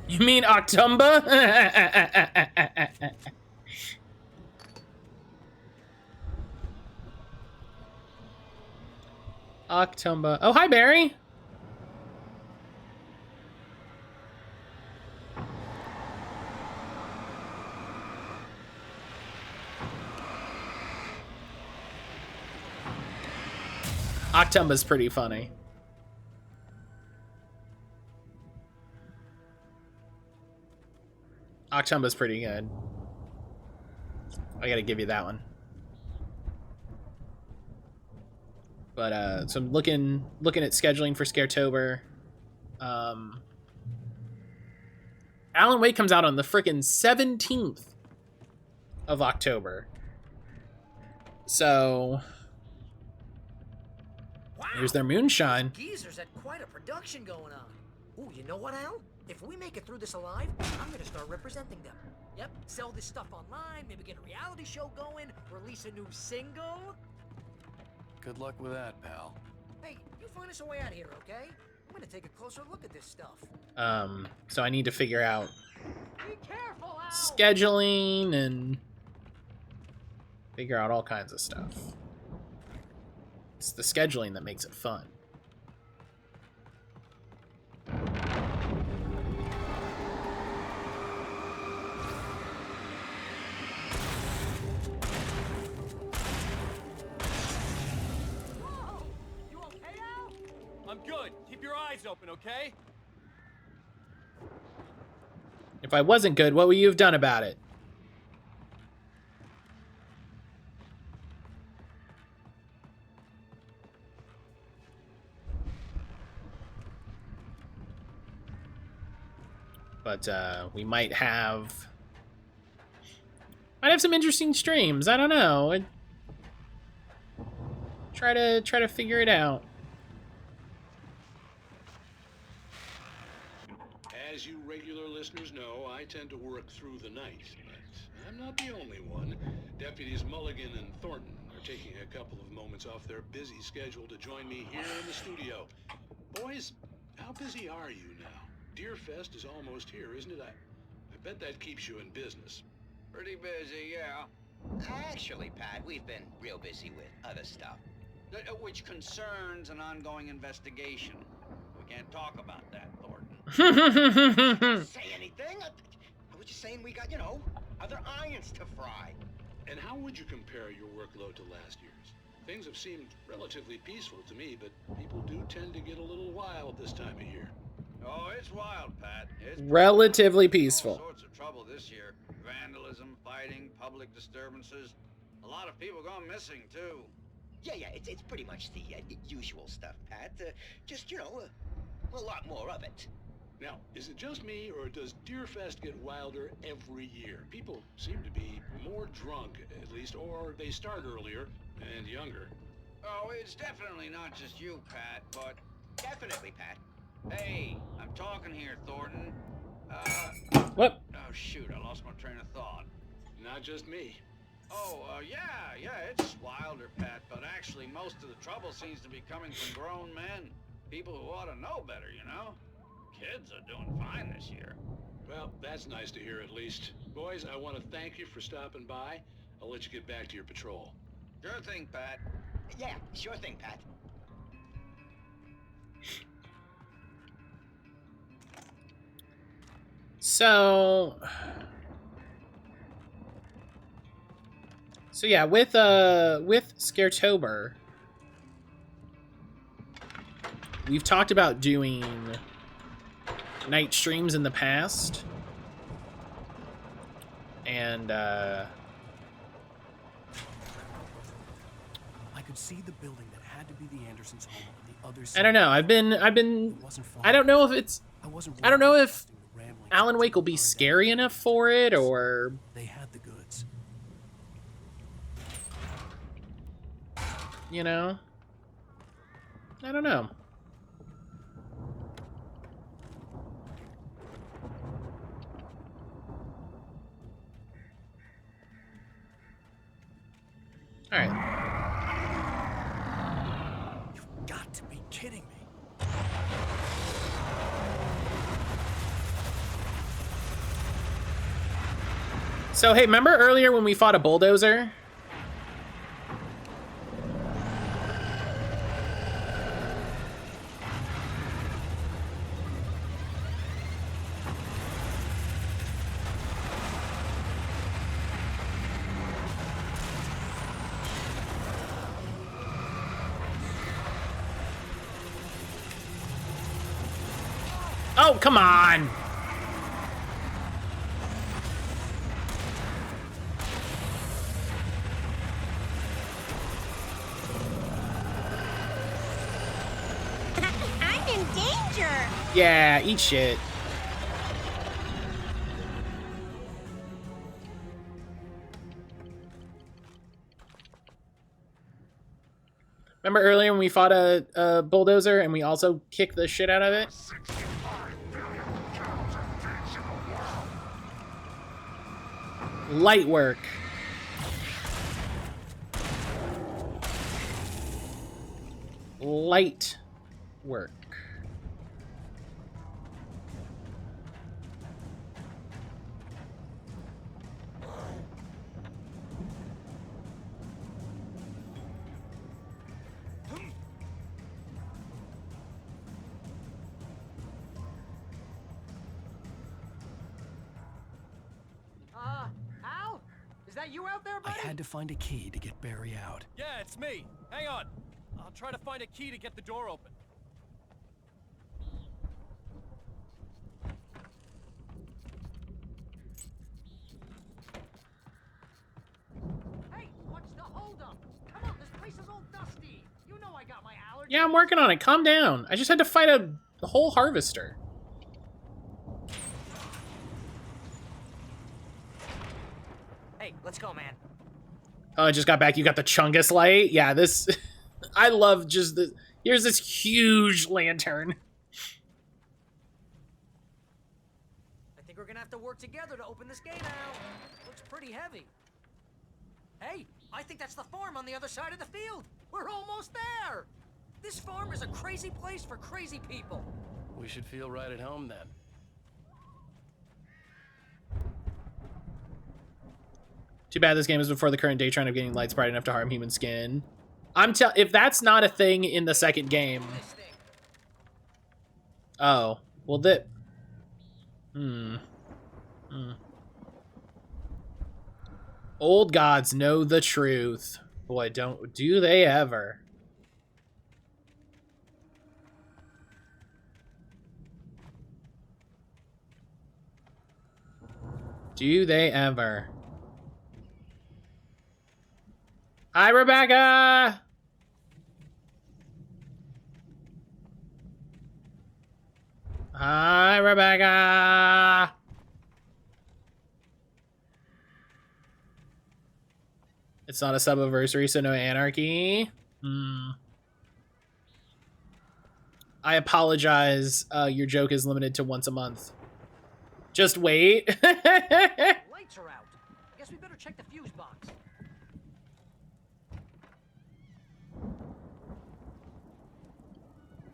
You mean Octumba? Octumba. Oh, hi, Barry. Octumba's pretty funny. Octumba's pretty good. I gotta give you that one. But so I'm looking at scheduling for Scaretober. Alan Wake comes out on the frickin' 17th of October. So here's their moonshine. Geezers had quite a production going on. Ooh, you know what, Al? If we make it through this alive, I'm gonna start representing them. Yep, sell this stuff online, maybe get a reality show going, release a new single. Good luck with that, pal. Hey, you find us a way out of here, okay? I'm gonna take a closer look at this stuff. So I need to figure out Be careful, Al! scheduling and figure out all kinds of stuff. It's the scheduling that makes it fun. You okay, Al? I'm good. Keep your eyes open, okay? If I wasn't good, what would you have done about it? But we might have some interesting streams. I don't know. Try to figure it out. As you regular listeners know, I tend to work through the night, but I'm not the only one. Deputies Mulligan and Thornton are taking a couple of moments off their busy schedule to join me here in the studio. Boys, how busy are you now? Deerfest is almost here, isn't it? I bet that keeps you in business. Pretty busy, yeah. Actually, Pat, we've been real busy with other stuff, which concerns an ongoing investigation. We can't talk about that, Thornton. Say anything? I was just saying we got, other irons to fry. And how would you compare your workload to last year's? Things have seemed relatively peaceful to me, but people do tend to get a little wild this time of year. Oh, it's wild, Pat. It's Relatively peaceful. all sorts of trouble this year. Vandalism, fighting, public disturbances. A lot of people gone missing, too. Yeah, it's pretty much the usual stuff, Pat. Just, a lot more of it. Now, is it just me, or does Deerfest get wilder every year? People seem to be more drunk, at least, or they start earlier and younger. Oh, it's definitely not just you, Pat, but... Definitely, Pat. Hey, I'm talking here, Thornton. What? Oh, shoot, I lost my train of thought. Not just me. Oh, yeah, it's wilder, Pat, but actually most of the trouble seems to be coming from grown men. People who ought to know better, Kids are doing fine this year. Well, that's nice to hear at least. Boys, I want to thank you for stopping by. I'll let you get back to your patrol. Sure thing, Pat. Yeah, sure thing, Pat. So yeah, with Scaretober, we've talked about doing night streams in the past, and I could see the building that had to be the Andersons' home on the other side. I don't know. I don't know if it's. I don't know if Alan Wake will be scary enough for it, or they had the goods. I don't know. All right. You've got to be kidding me. So, hey, remember earlier when we fought a bulldozer? Oh, come on! I'm in danger! Yeah, eat shit. Remember earlier when we fought a bulldozer and we also kicked the shit out of it? Light work. Light work. that you out there, I buddy? had to find a key to get Barry out. Yeah, it's me. Hang on. I'll try to find a key to get the door open. Hey, what's the holdup? Come on, this place is all dusty. You know I got my allergies. Yeah, I'm working on it. Calm down. I just had to fight a whole harvester. Hey, let's go, man. Oh, I just got back. You got the Chungus light? Yeah, this... I love just the... Here's this huge lantern. I think we're gonna have to work together to open this gate out. Looks pretty heavy. Hey, I think that's the farm on the other side of the field. We're almost there. This farm is a crazy place for crazy people. We should feel right at home then. Too bad this game is before the current day trend of getting lights bright enough to harm human skin. If that's not a thing in the second game. Oh, well that... Old gods know the truth. Boy, do they ever. Do they ever. Hi, Rebecca! Hi, Rebecca! It's not a sub-anniversary, so no anarchy. I apologize. Your joke is limited to once a month. Just wait. Lights are out. Guess we better check the fuse box.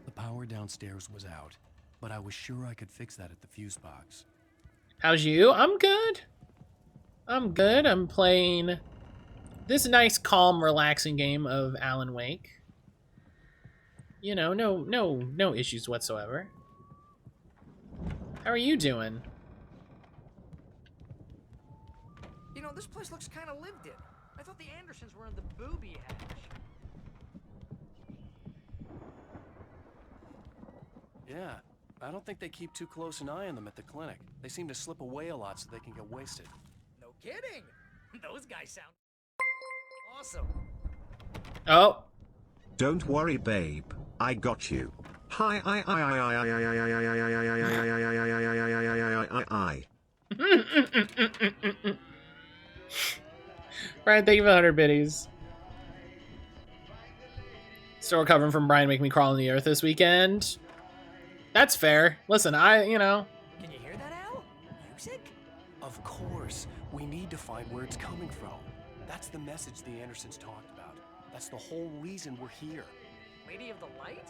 The power downstairs was out, but I was sure I could fix that at the fuse box. How's you? I'm good. I'm good. I'm playing this nice, calm, relaxing game of Alan Wake. You know, no issues whatsoever. How are you doing? You know, this place looks kind of lived in. I thought the Andersons were in the booby hatch. Yeah, I don't think they keep too close an eye on them at the clinic. They seem to slip away a lot so they can get wasted. No kidding. Those guys sound awesome. Oh. Don't worry, babe. I got you. Hi, Brian, thank you for 100 biddies. Still recovering from Brian making me crawl in the earth this weekend. That's fair. Listen, Can you hear that, Al? Music? Of course. We need to find where it's coming from. That's the message the Andersons talked about. That's the whole reason we're here. Lady of the Light?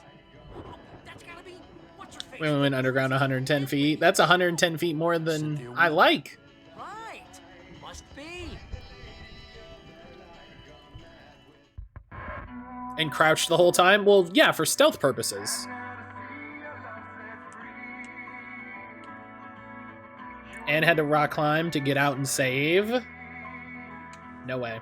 Oh, that's gotta be... What's your face? We went underground 110 feet. That's 110 feet more than I like. Right. Must be. And crouched the whole time? Well, yeah, for stealth purposes. And had to rock climb to get out and save? No way.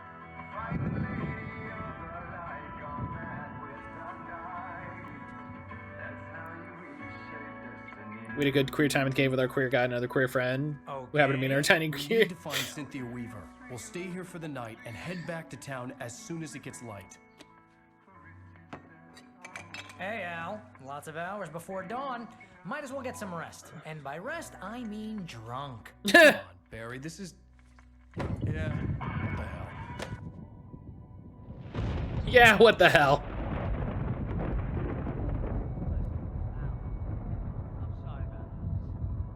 We had a good queer time in the cave with our queer guide and another queer friend who happened to be in our tiny We queer. need to find Cynthia Weaver. We'll stay here for the night and head back to town as soon as it gets light. Hey, Al. Lots of hours before dawn. Might as well get some rest. And by rest, I mean drunk. Come on, Barry, this is... Yeah, what the hell? Yeah, what the hell?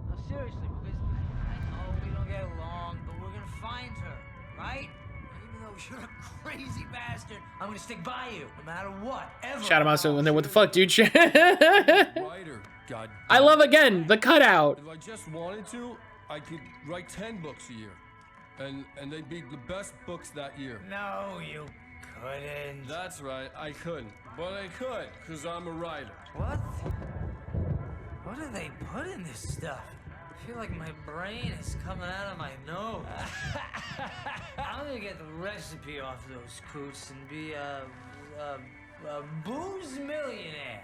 No, seriously, because I know we don't get along, but we're gonna find her, right? And even though you're a crazy bastard, I'm gonna stick by you, no matter what, ever. Shout him out in there. What the fuck, dude? Writer, God. I love again the cutout. If I just wanted to, I could write 10 books a year, and they'd be the best books that year. No, you couldn't. That's right, I couldn't, but I could, cause I'm a writer. What? What do they put in this stuff? I feel like my brain is coming out of my nose. I'm gonna get the recipe off those coots and be a booze millionaire.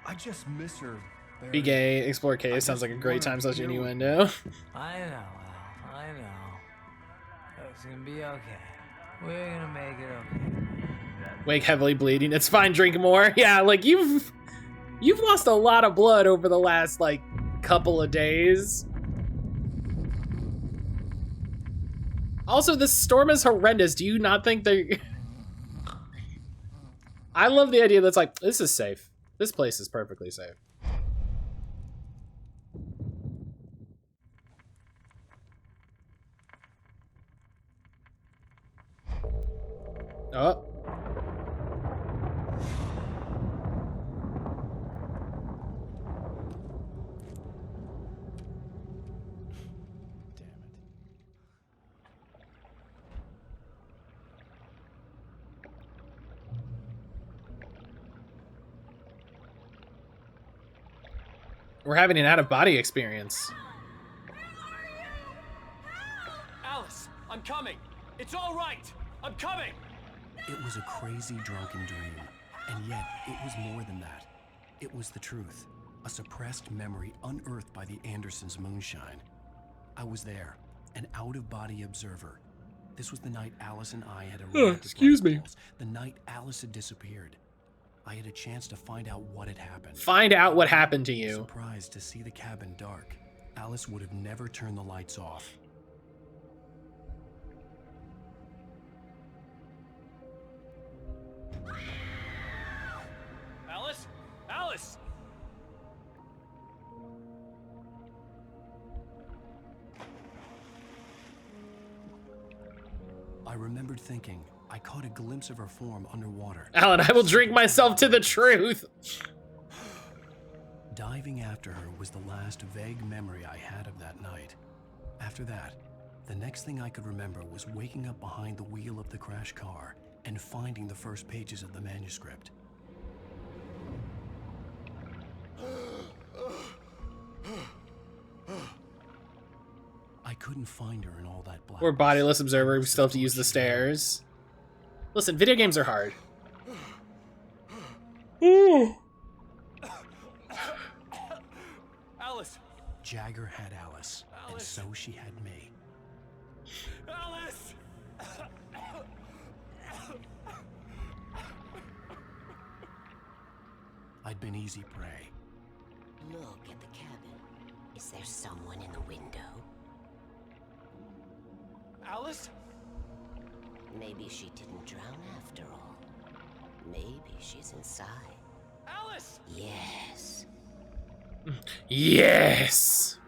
I just miss her. Barry. Be gay, explore cave. Sounds like a great time slash innuendo. I know, Al. I know. It's gonna be okay. We're gonna make it okay. Wake heavily bleeding. It's fine, drink more. Yeah, like you've lost a lot of blood over the last like couple of days. Also, this storm is horrendous. Do you not think they I love the idea that's like, this is safe. This place is perfectly safe. Oh. We're having an out-of-body experience. Alice, I'm coming. It's all right. I'm coming. It was a crazy drunken dream, and yet it was more than that. It was the truth, a suppressed memory unearthed by the Andersons' moonshine. I was there, an out-of-body observer. This was the night Alice and I had arrived at excuse me. Falls, the night Alice had disappeared. I had a chance to find out what had happened. Find out what happened to you. Surprised to see the cabin dark. Alice would have never turned the lights off. Alice? Alice! I remembered thinking, I caught a glimpse of her form underwater. Alan, I will drink myself to the truth. Diving after her was the last vague memory I had of that night. After that, the next thing I could remember was waking up behind the wheel of the crash car and finding the first pages of the manuscript. I couldn't find her in all that black. We're bodiless observer. We still have to use the stairs. Listen, video games are hard. Alice! Jagger had Alice, and so she had me. Alice! I'd been easy prey. Look at the cabin. Is there someone in the window? Alice? Maybe she didn't drown after all. Maybe she's inside. Alice! Yes. Yes!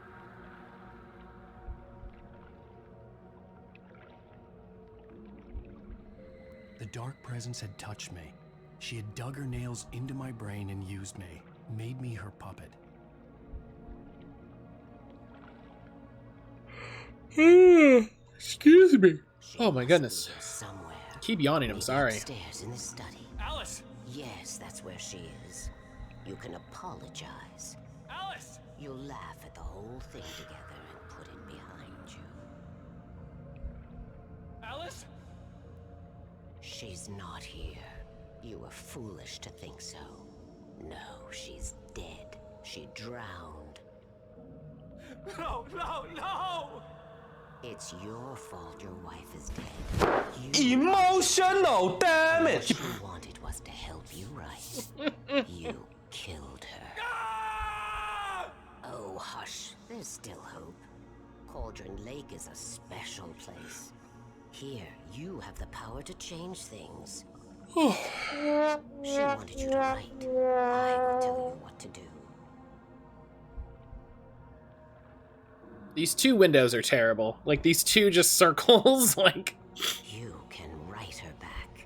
The dark presence had touched me. She had dug her nails into my brain and used me, made me her puppet. Excuse me. Oh my goodness. I keep yawning, I'm sorry. Upstairs in the study. Alice! Yes, that's where she is. You can apologize. Alice! You'll laugh at the whole thing together and put it behind you. Alice? She's not here. You were foolish to think so. No, she's dead. She drowned. No, no, no! It's your fault your wife is dead. Emotional damage! What she wanted was to help you right. You killed her. Oh, hush. There's still hope. Cauldron Lake is a special place. Here, you have the power to change things. She wanted you to write. I will tell you what to do. These two windows are terrible. Like, these two just circles, like... You can write her back.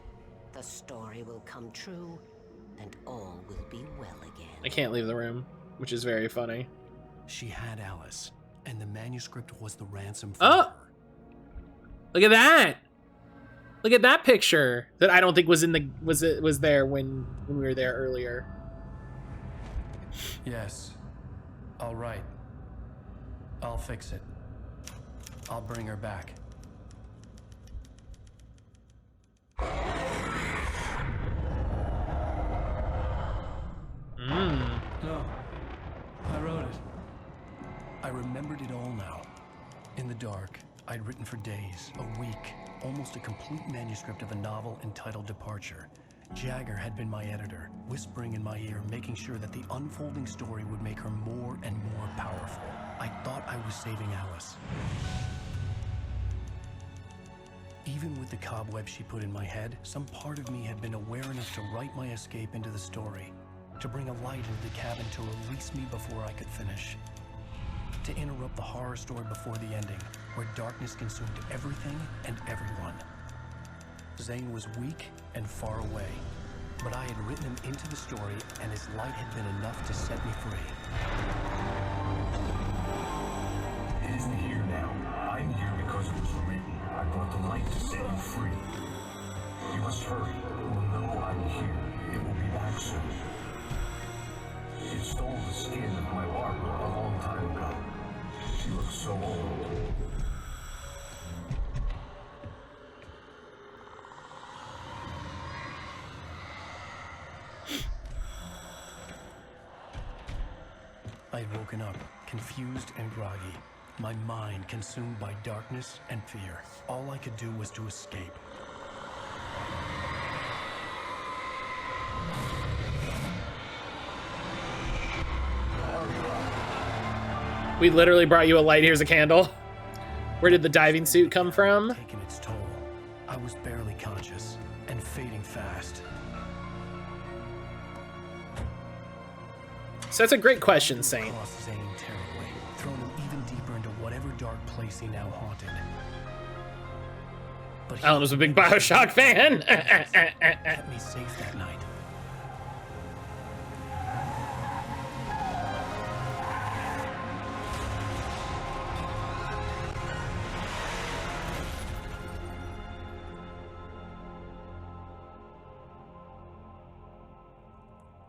The story will come true, and all will be well again. I can't leave the room, which is very funny. She had Alice, and the manuscript was the ransom for Oh! her. Look at that! Look at that picture that I don't think was in the was there when we were there earlier. Yes. All right. I'll fix it. I'll bring her back. No, I wrote it. I remembered it all now. In the dark, I'd written for days, a week, almost a complete manuscript of a novel entitled Departure. Jagger had been my editor, whispering in my ear, making sure that the unfolding story would make her more and more powerful. I thought I was saving Alice. Even with the cobweb she put in my head, some part of me had been aware enough to write my escape into the story, to bring a light into the cabin to release me before I could finish, to interrupt the horror story before the ending, where darkness consumed everything and everyone. Zane was weak and far away, but I had written him into the story, and his light had been enough to set me free. It isn't here now. I'm here because it was written. I brought the light to set you free. You must hurry. It will know I'm here. It will be back soon. It stole the skin of my Barbara a long time ago. She looks so old. I had woken up, confused and groggy, my mind consumed by darkness and fear. All I could do was to escape. We literally brought you a light. Here's a candle. Where did the diving suit come from? Taking its toll. I was barely conscious and fading fast. So that's a great question, Saint. Lost Zane terribly, thrown him even deeper into whatever dark place he now haunted. But Alan was a big Bioshock fan. kept me safe that night.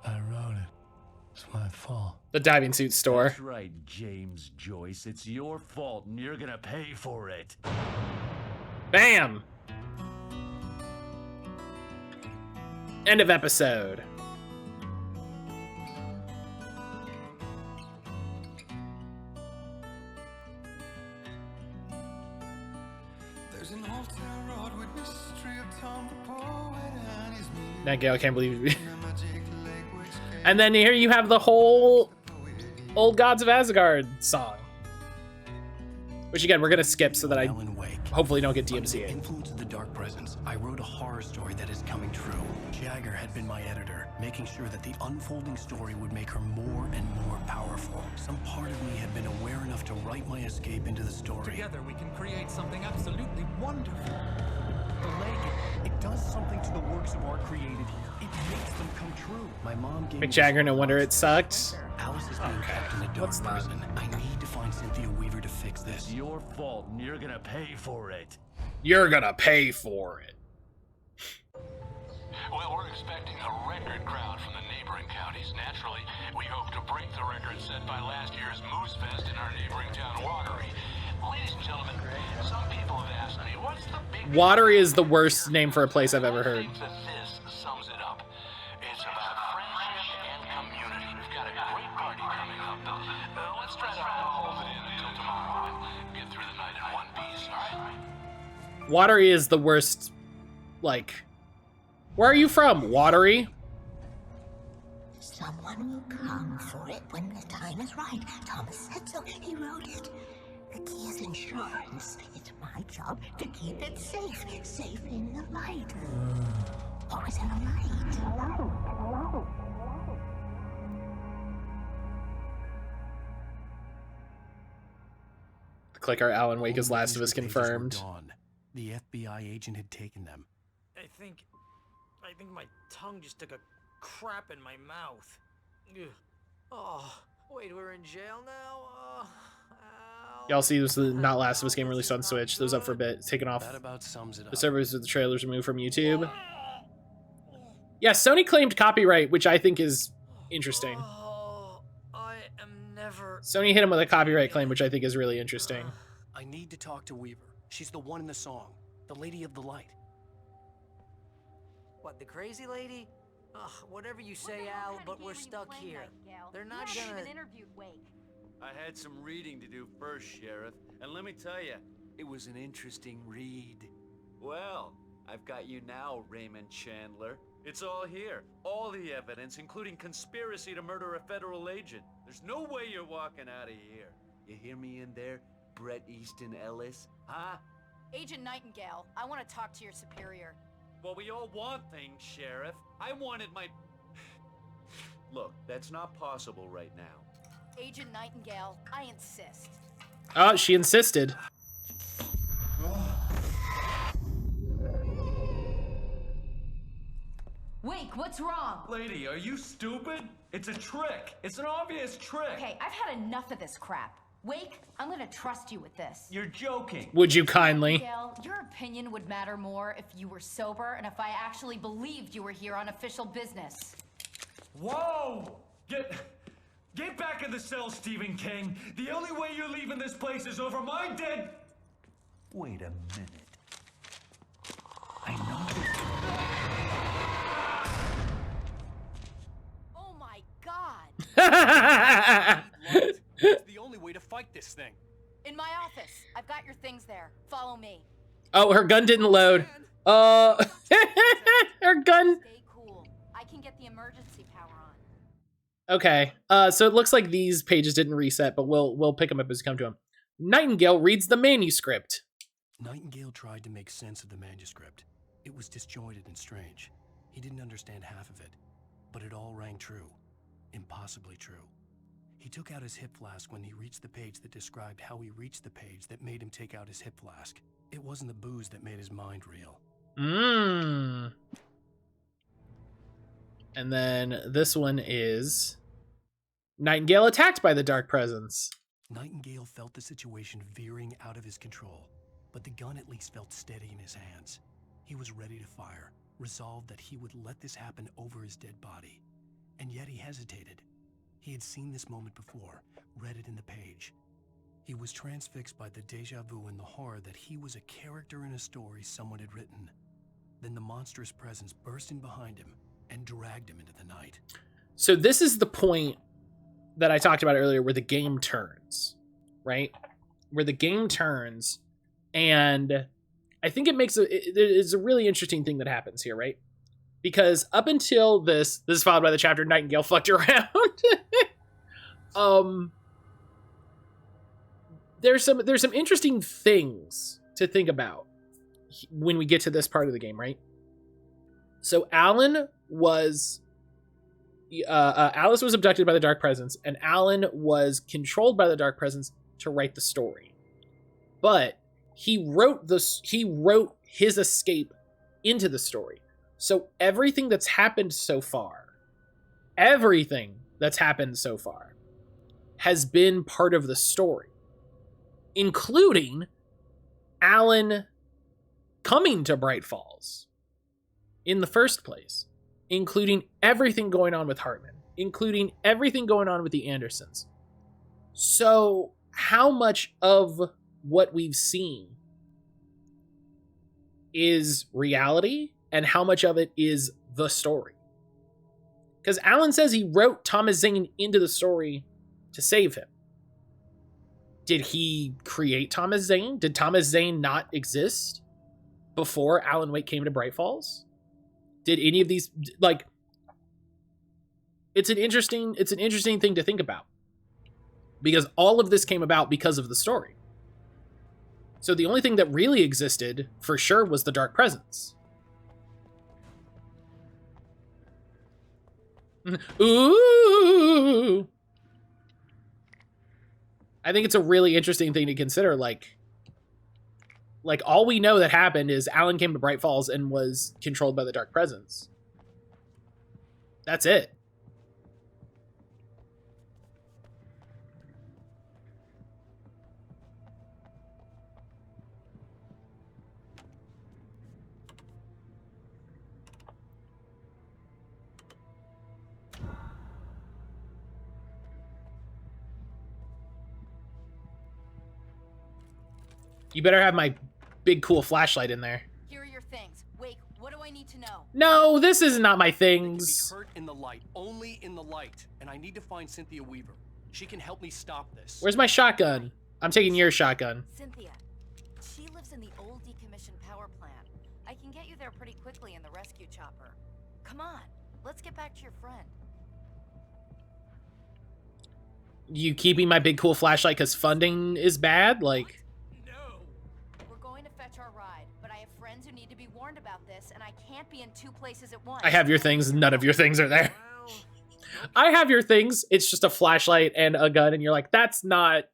I wrote it. It's my fault. The diving suit store. That's right, James Joyce. It's your fault, and you're gonna pay for it. Bam! End of episode. Nightingale, I can't believe. And then here you have the whole Old Gods of Asgard song, which again we're gonna skip so that I hopefully don't get DMCA'd. Influence of the dark presence. I wrote a horror story that is coming true. Jagger had been my editor, making sure that the unfolding story would make her more and more powerful. Some part of me had been aware enough to write my escape into the story. Together we can create something absolutely wonderful. The lake, it does something to the works of art created here. It makes them come true. My mom gave Mick Jagger, no wonder it sucked. Alice is being kept in a dark prison. I need to find Cynthia Weaver to fix this. It's your fault, and you're gonna pay for it. You're gonna pay for it. Well, we're expecting a record crowd from the neighboring counties. Naturally, we hope to break the record set by last year's Moose Fest in our neighboring town, Watery. Ladies and gentlemen, some people have asked me, what's the big... Watery is the worst name for a place I've ever heard. I think that this sums it up. It's about friendship and community. We've got a great party coming up, but let's try to hold it in until tomorrow and get through the night in one piece, all right? Watery is the worst, like... Where are you from, Watery? Someone will come for it when the time is right. Thomas said so. He wrote it. The key is insurance. It's my job to keep it safe. Safe in the light. Always in the light. Click our Alan Wake is Last of Us Pages confirmed. were gone. The FBI agent had taken them. I think my tongue just took a crap in my mouth. Ugh. Oh, wait, we're in jail now? Y'all see this is the not Last of Us game released on Switch. That was up for a bit. It's taken off. That about sums it up. The servers with the trailers removed from YouTube. Yeah, Sony claimed copyright, which I think is interesting. Oh, I am never never... Sony hit him with a copyright claim, which I think is really interesting. I need to talk to Weaver. She's the one in the song. The Lady of the Light. What, the crazy lady? Ugh, whatever you say, Al, but we're stuck here. They're not gonna... interviewed Wake. I had some reading to do first, Sheriff, and let me tell you, it was an interesting read. Well, I've got you now, Raymond Chandler. It's all here. All the evidence, including conspiracy to murder a federal agent. There's no way you're walking out of here. You hear me in there, Bret Easton Ellis? Huh? Agent Nightingale, I want to talk to your superior. Well, we all want things, Sheriff. I wanted my... Look, that's not possible right now. Agent Nightingale, I insist. Oh, she insisted. Wake, what's wrong? Lady, are you stupid? It's a trick. It's an obvious trick. Okay, I've had enough of this crap. Wake, I'm gonna trust you with this. You're joking. Would you kindly? Nightingale, your opinion would matter more if you were sober and if I actually believed you were here on official business. Whoa! Get back in the cell, Stephen King. The only way you're leaving this place is over my dead... Wait a minute. I know Oh my god! It's the only way to fight this thing. In my office. I've got your things there. Follow me. Oh, her gun didn't load. Her gun. Stay cool. I can get the emergency power on. Okay. So it looks like these pages didn't reset, but we'll pick them up as we come to them. Nightingale reads the manuscript. Nightingale tried to make sense of the manuscript. It was disjointed and strange. He didn't understand half of it, but it all rang true. Impossibly true. He took out his hip flask when he reached the page that described how he reached the page that made him take out his hip flask. It wasn't the booze that made his mind reel. Mmm. And then this one is Nightingale attacked by the dark presence. Nightingale felt the situation veering out of his control, but the gun at least felt steady in his hands. He was ready to fire, resolved that he would let this happen over his dead body. And yet he hesitated. He had seen this moment before, read it in the page. He was transfixed by the déjà vu and the horror that he was a character in a story someone had written. Then the monstrous presence burst in behind him and dragged him into the night. So this is the point that I talked about earlier where the game turns, right? Where the game turns, and I think it's a really interesting thing that happens here, right? Because up until this is followed by the chapter Nightingale fucked around. There's some interesting things to think about when we get to this part of the game, right? So Alice was abducted by the Dark Presence, and Alan was controlled by the Dark Presence to write the story. But he wrote his escape into the story. So everything that's happened so far has been part of the story, including Alan coming to Bright Falls in the first place, including everything going on with Hartman, including everything going on with the Andersons. So how much of what we've seen is reality and how much of it is the story? Because Alan says he wrote Thomas Zane into the story to save him. Did he create Thomas Zane? Did Thomas Zane not exist before Alan Wake came to Bright Falls? Did any of these, like, it's an interesting thing to think about, because all of this came about because of the story. So the only thing that really existed for sure was the Dark Presence. Ooh. I think it's a really interesting thing to consider. Like all we know that happened is Alan came to Bright Falls and was controlled by the Dark Presence. That's it. You better have my big cool flashlight in there. Here are your things. Wake, what do I need to know? No, this is not my They things. can be hurt in the light, only in the light. And I need to find Cynthia Weaver. She can help me stop this. Where's my shotgun? I'm taking your shotgun. Cynthia. She lives in the old decommissioned power plant. I can get you there pretty quickly in the rescue chopper. Come on, let's get back to your friend. You keeping my big cool flashlight because funding is bad? Like, We're going to fetch our ride, but I have friends who need to be warned about this, and I can't be in two places at once. I have your things, none of your things are there. I have your things, it's just a flashlight and a gun, and you're like, that's not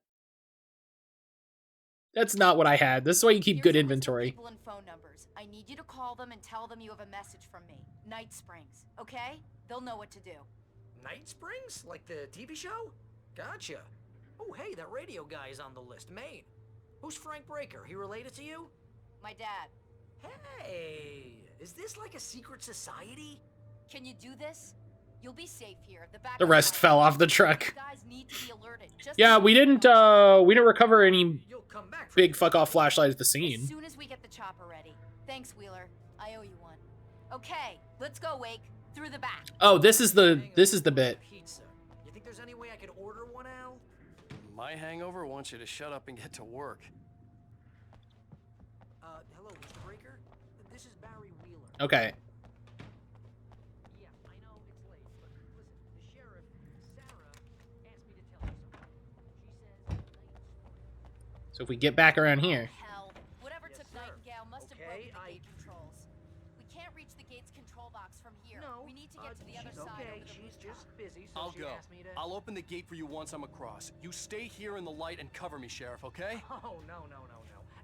what I had. This is why you keep good inventory. People and phone numbers. I need you to call them and tell them you have a message from me. Night Springs, okay? They'll know what to do. Night Springs? Like the TV show? Gotcha. Oh, hey, that radio guy is on the list. Maine. Who's Frank Breaker? He related to you? My dad. Hey, is this like a secret society? Can you do this? You'll be safe here. The rest fell off the truck. Guys need to be alerted. Yeah, we didn't recover any big fuck off flashlight at the As scene. soon as we get the chopper ready. Thanks, Wheeler. I owe you one. Okay, let's go, Wake. Through the back. Oh, this is the bit. Pizza. You think there's any way I could order one, Al? My hangover wants you to shut up and get to work. Hello, Mr. Breaker? This is Barry Wheeler. Okay. Yeah, I know it's late, but listen, the sheriff, Sarah, asked me to tell you something. She says... So if we get back around here. Hell, whatever took Nightingale must have broken the gate controls. We can't reach the gate's control box from here. No, we need to get to the other she's side. okay. Over the She's rooftop. just busy, so I'll she go. asked me to... I'll open the gate for you once I'm across. You stay here in the light and cover me, Sheriff, okay? Oh, no.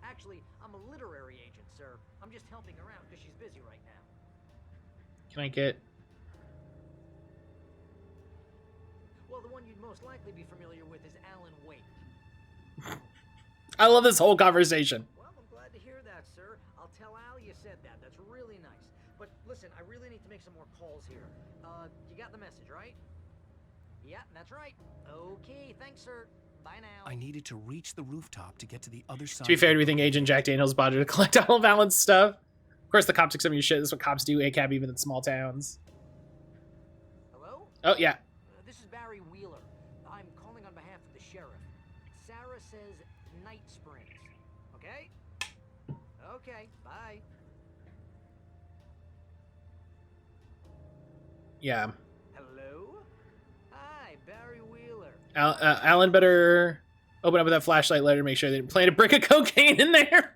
Actually, I'm a literary agent, sir. I'm just helping her out because she's busy right now. Can I get... Well, the one you'd most likely be familiar with is Alan Wake. I love this whole conversation. Well, I'm glad to hear that, sir. I'll tell Al you said that. That's really nice. But listen, I really need to make some more calls here. You got the message, right? Yeah, that's right. Okay, thanks, sir. Bye now. I needed to reach the rooftop to get to the other side. To be fair, do we think Agent Jack Daniels bought her to collect all of Alan's stuff? Of course, the cops took some of your shit. That's what cops do, ACAB, even in small towns. Hello? Oh, yeah. This is Barry Wheeler. I'm calling on behalf of the sheriff. Sarah says Night Springs. Okay? Okay, bye. Yeah. Hello? Hi, Barry Wheeler. Alan better open up with that flashlight later to make sure they didn't plant a brick of cocaine in there.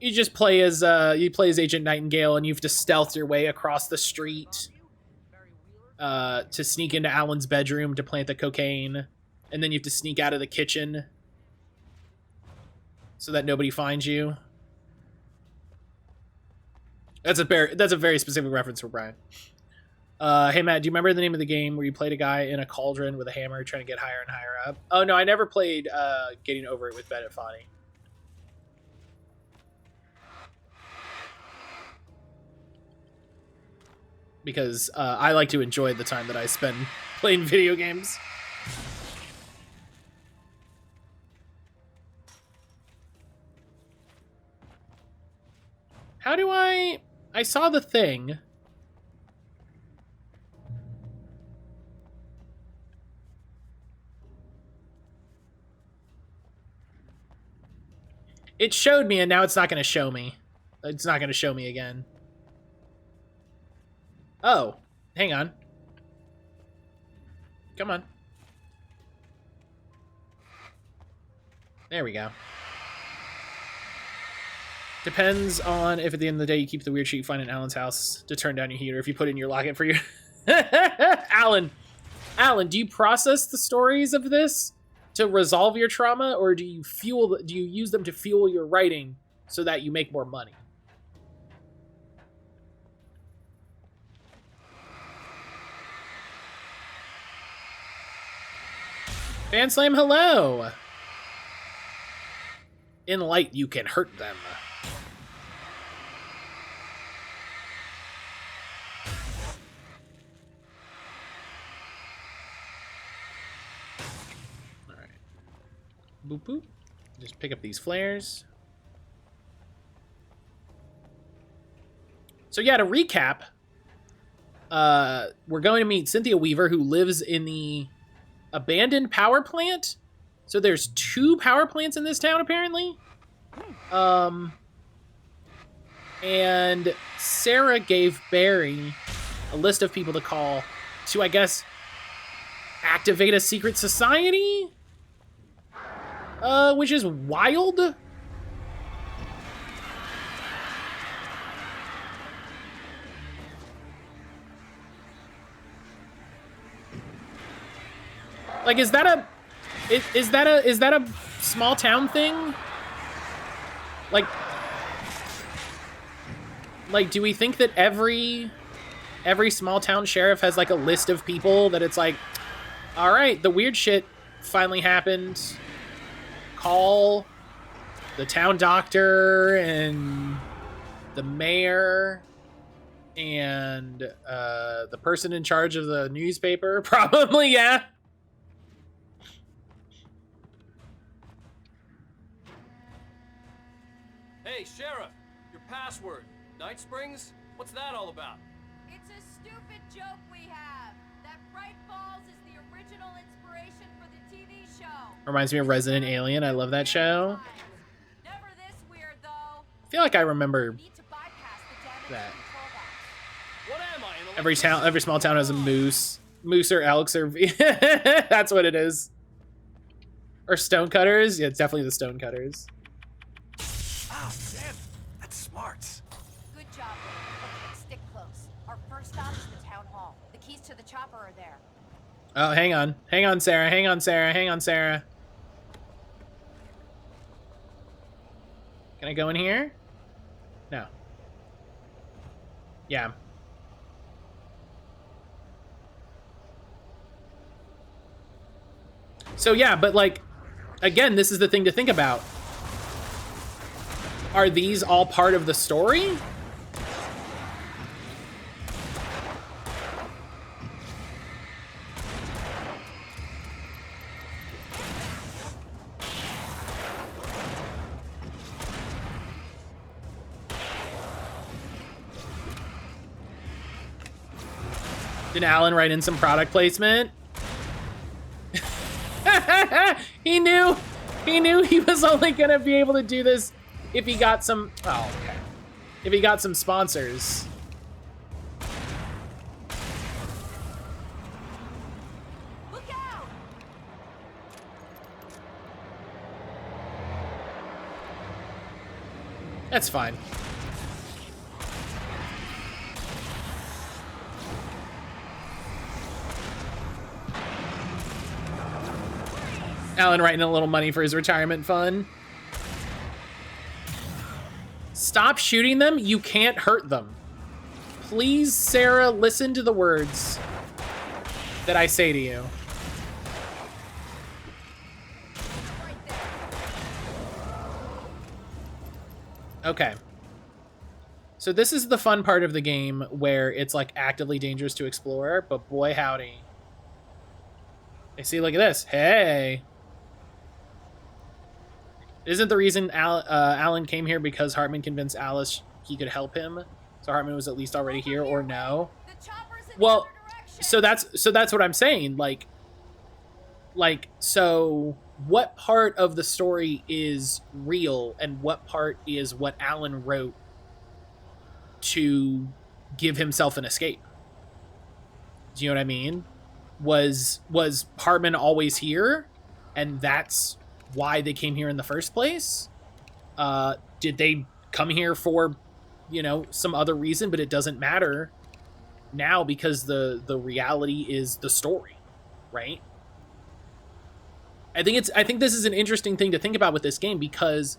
You just play as Agent Nightingale, and you have to stealth your way across the street to sneak into Alan's bedroom to plant the cocaine, and then you have to sneak out of the kitchen so that nobody finds you. That's a very specific reference for Brian. Hey Matt, do you remember the name of the game where you played a guy in a cauldron with a hammer trying to get higher and higher up? Oh no, I never played Getting Over It with Bennett Foddy. Because I like to enjoy the time that I spend playing video games. How do I saw the thing. It showed me, and now it's not going to show me. It's not going to show me again. Oh, hang on. Come on. There we go. Depends on if at the end of the day you keep the weird shit you find in Alan's house to turn down your heater if you put in your locket for your... Alan, do you process the stories of this to resolve your trauma, or do you use them to fuel your writing so that you make more money? Fanslam, hello! In light, you can hurt them. Alright. Boop boop. Just pick up these flares. So yeah, to recap, we're going to meet Cynthia Weaver, who lives in the abandoned power plant. So there's 2 power plants in this town, apparently. And Sarah gave Barry a list of people to call to, I guess, activate a secret society? Which is wild. Like, is that a small town thing? Like, do we think that every small town sheriff has like a list of people that it's like, all right, the weird shit finally happened. Call the town doctor and the mayor and the person in charge of the newspaper. Probably, yeah. Hey, Sheriff, your password. Night Springs? What's that all about? It's a stupid joke we have. That Bright Falls is the original inspiration for the TV show. Reminds me of Resident Alien. I love that show. Never this weird, though. I feel like I remember that. What am I? Every small town has a moose or elks or that's what it is. Or stonecutters. Yeah, it's definitely the stonecutters. Oh, damn. That's smart. Good job, Ray. Okay, stick close. Our first stop is the town hall. The keys to the chopper are there. Oh, hang on, Sarah. Hang on, Sarah. Can I go in here? No. Yeah. So yeah, but like, again, this is the thing to think about. Are these all part of the story? Did Alan write in some product placement? He knew he was only gonna be able to do this if he got some, oh, okay. If he got some sponsors. Look out! That's fine. Alan writing a little money for his retirement fund. Stop shooting them. You can't hurt them. Please, Sarah, listen to the words that I say to you. Okay. So this is the fun part of the game where it's like actively dangerous to explore, but boy howdy. Hey, see, look at this. Hey. Isn't the reason Alan came here because Hartman convinced Alice he could help him? So Hartman was at least already here, or no? Well, so that's what I'm saying. Like, so what part of the story is real and what part is what Alan wrote to give himself an escape? Do you know what I mean? Was Hartman always here and that's why they came here in the first place? Did they come here for, you know, some other reason, but it doesn't matter now because the reality is the story, right? I think this is an interesting thing to think about with this game because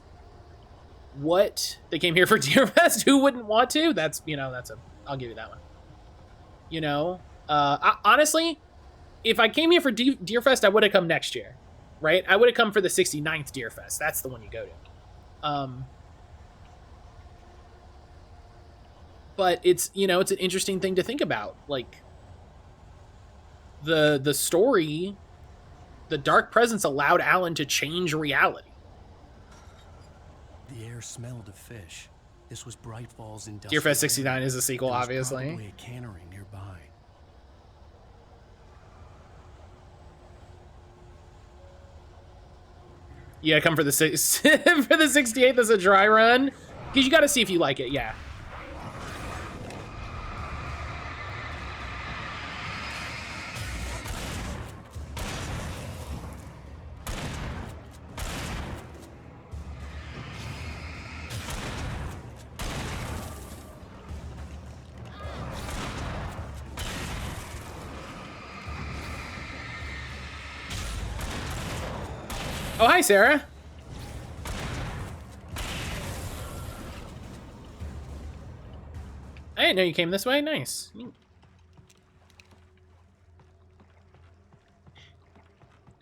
what they came here for Deerfest, who wouldn't want to? That's, you know, I'll give you that one. You know, honestly, if I came here for Deerfest, I would have come next year. Right? I would have come for the 69th Deerfest. That's the one you go to. But it's, you know, it's an interesting thing to think about. Like, the story, the Dark Presence allowed Alan to change reality. The air smelled of fish. This was Bright Falls Industrial. Deer Fest 69 is a sequel, There was obviously. probably a cannery nearby. You gotta come for the for the 68th as a dry run, because you gotta see if you like it. Yeah. Oh, hi, Sarah. I didn't know you came this way. Nice.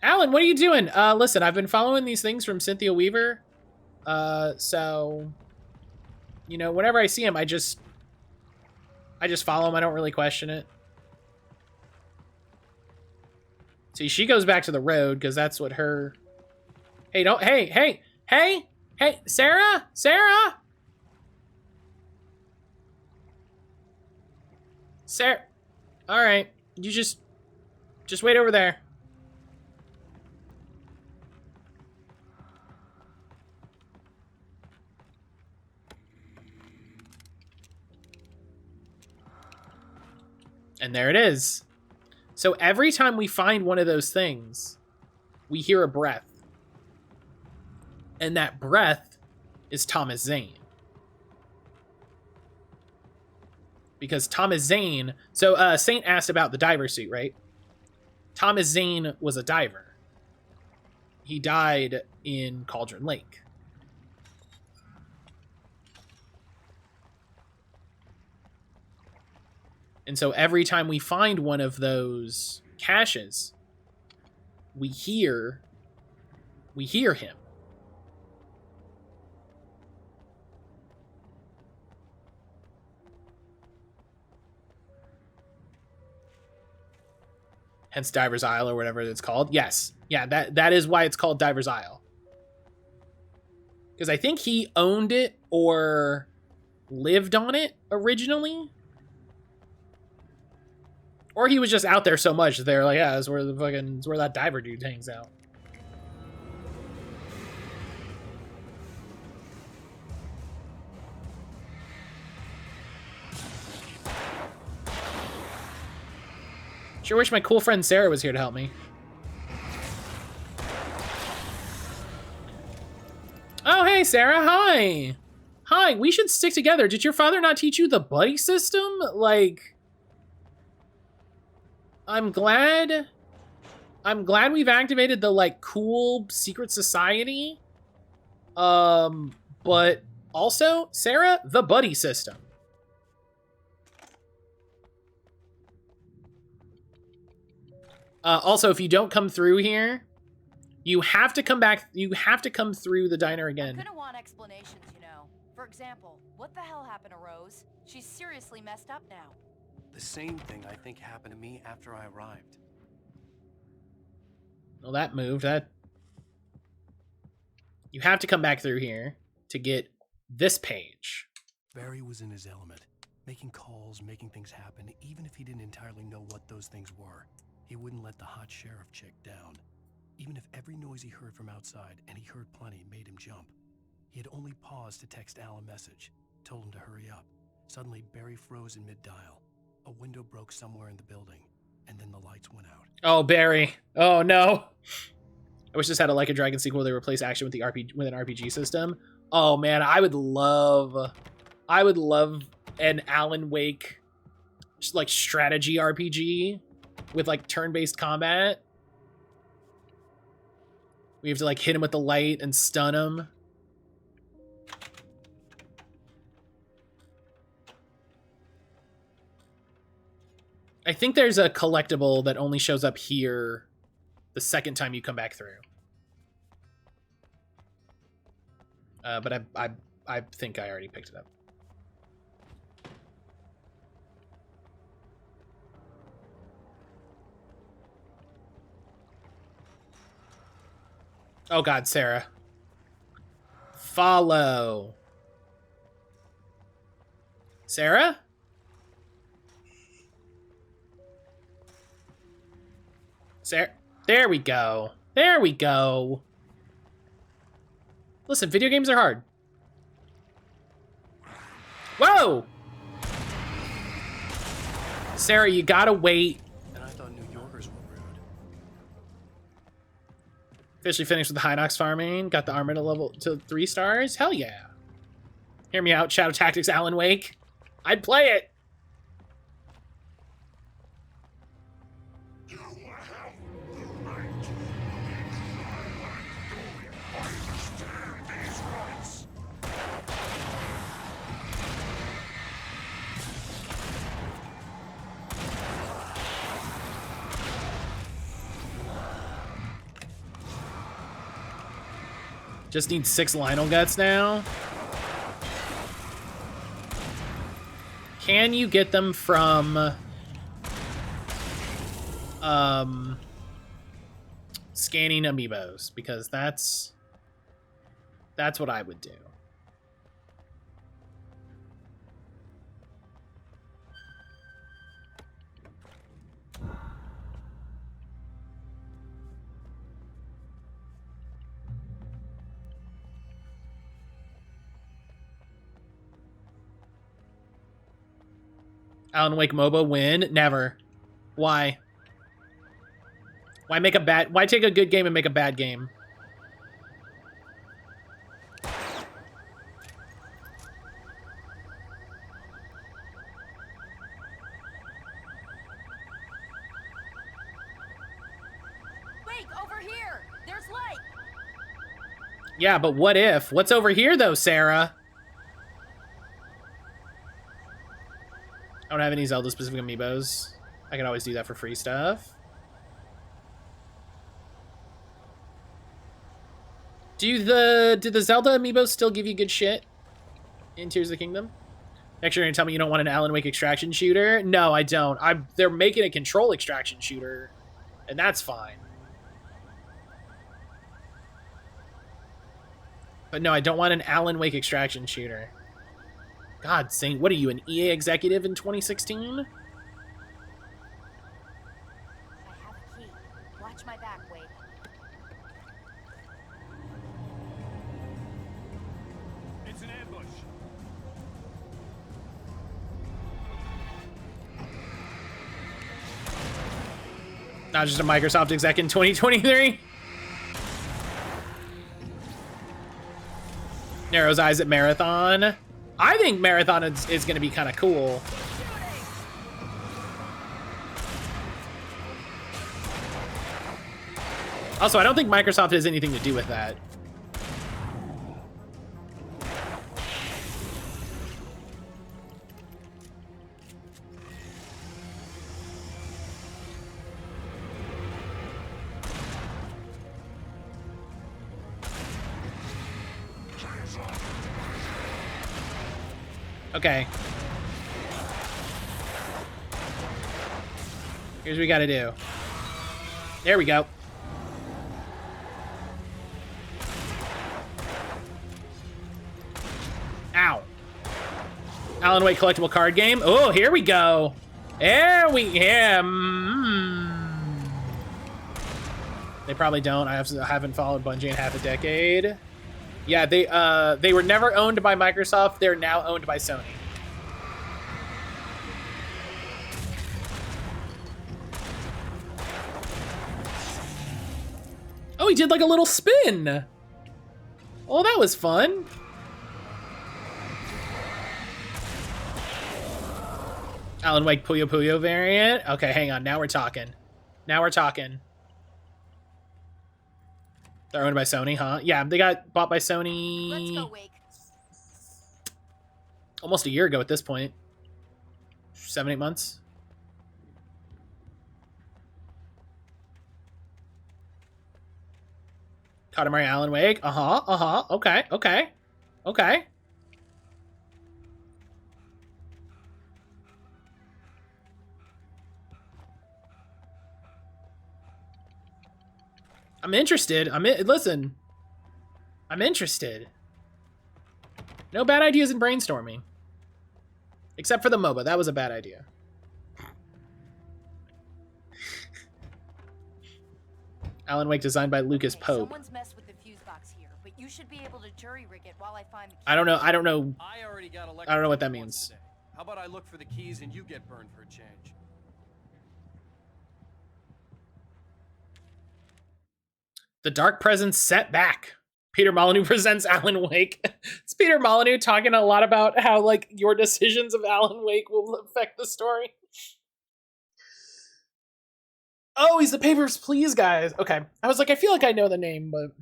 Alan, what are you doing? Listen, I've been following these things from Cynthia Weaver. So, you know, whenever I see him, I just follow him. I don't really question it. See, she goes back to the road because that's what her... Hey, don't... Hey, Sarah? Sarah? All right. You just wait over there. And there it is. So every time we find one of those things, we hear a breath. And that breath is Thomas Zane. Because Thomas Zane... So, Saint asked about the diver suit, right? Thomas Zane was a diver. He died in Cauldron Lake. And so every time we find one of those caches, we hear him. Hence Diver's Isle or whatever it's called. Yes. Yeah, that is why it's called Diver's Isle. Because I think he owned it or lived on it originally. Or he was just out there so much that they're like, yeah, it's where that diver dude hangs out. Sure wish my cool friend Sarah was here to help me. Oh, hey, Sarah. Hi. Hi, we should stick together. Did your father not teach you the buddy system? Like... I'm glad we've activated the, like, cool secret society. But also, Sarah, the buddy system. Also, if you don't come through here, you have to come back. You have to come through the diner again. I'm gonna want explanations, you know. For example, what the hell happened to Rose? She's seriously messed up now. The same thing I think happened to me after I arrived. Well, that moved. That you have to come back through here to get this page. Barry was in his element, making calls, making things happen, even if he didn't entirely know what those things were. He wouldn't let the hot sheriff chick down. Even if every noise he heard from outside, and he heard plenty, made him jump. He had only paused to text Al a message, told him to hurry up. Suddenly, Barry froze in mid-dial. A window broke somewhere in the building, and then the lights went out. Oh, Barry. Oh, no. I wish this had a Like a Dragon sequel where they replace action with with an RPG system. Oh, man, I would love an Alan Wake, like, strategy RPG with, like, turn-based combat. We have to, like, hit him with the light and stun him. I think there's a collectible that only shows up here the second time you come back through. But I think I already picked it up. Oh God, Sarah. Follow. Sarah? Sarah? There we go. There we go. Listen, video games are hard. Whoa! Sarah, you gotta wait. And I thought New Yorkers were rude. Officially finished with the Hinox farming. Got the armor to level to 3 stars. Hell yeah. Hear me out, Shadow Tactics Alan Wake. I'd play it. Just need 6 Lionel guts now. Can you get them from scanning amiibos? Because that's what I would do. Alan Wake MOBA win? Never. Why? Why take a good game and make a bad game? Wait, over here! There's light! Yeah, but what if? What's over here though, Sarah? I don't have any Zelda-specific amiibos. I can always do that for free stuff. Do the Zelda amiibos still give you good shit in Tears of the Kingdom? Next, you're gonna tell me you don't want an Alan Wake extraction shooter? No, I don't. They're making a control extraction shooter, and that's fine. But no, I don't want an Alan Wake extraction shooter. God, Saint, what are you, an EA executive in 2016? I have a key. Watch my back, Wade. It's an ambush. Not just a Microsoft exec in 2023. Narrows eyes at Marathon. I think Marathon is going to be kind of cool. Also, I don't think Microsoft has anything to do with that. Okay. Here's what we gotta do. There we go. Ow. Alan Wake collectible card game. Oh, here we go. There we They probably don't. I haven't followed Bungie in half a decade. Yeah, they were never owned by Microsoft. They're now owned by Sony. Oh, he did like a little spin. Oh, that was fun. Alan Wake Puyo Puyo variant. Okay, hang on. Now we're talking. Now we're talking. They're owned by Sony, huh? Yeah, they got bought by Sony. Let's go, Wake. Almost a year ago at this point. 7-8 months. Katamari Alan Wake. Okay. Okay. I'm interested. Listen. I'm interested. No bad ideas in brainstorming. Except for the MOBA. That was a bad idea. Alan Wake designed by Lucas Pope. Someone's messed with the fuse box here, but you should be able to jury rig it while I find the I don't know. I already got I don't know what that means. Today. How about I look for the keys and you get burned for a change? The Dark Presence set back. Peter Molyneux presents Alan Wake. It's Peter Molyneux talking a lot about how, like, your decisions of Alan Wake will affect the story. Oh, he's the Papers, Please guys. Okay. I was like, I feel like I know the name, but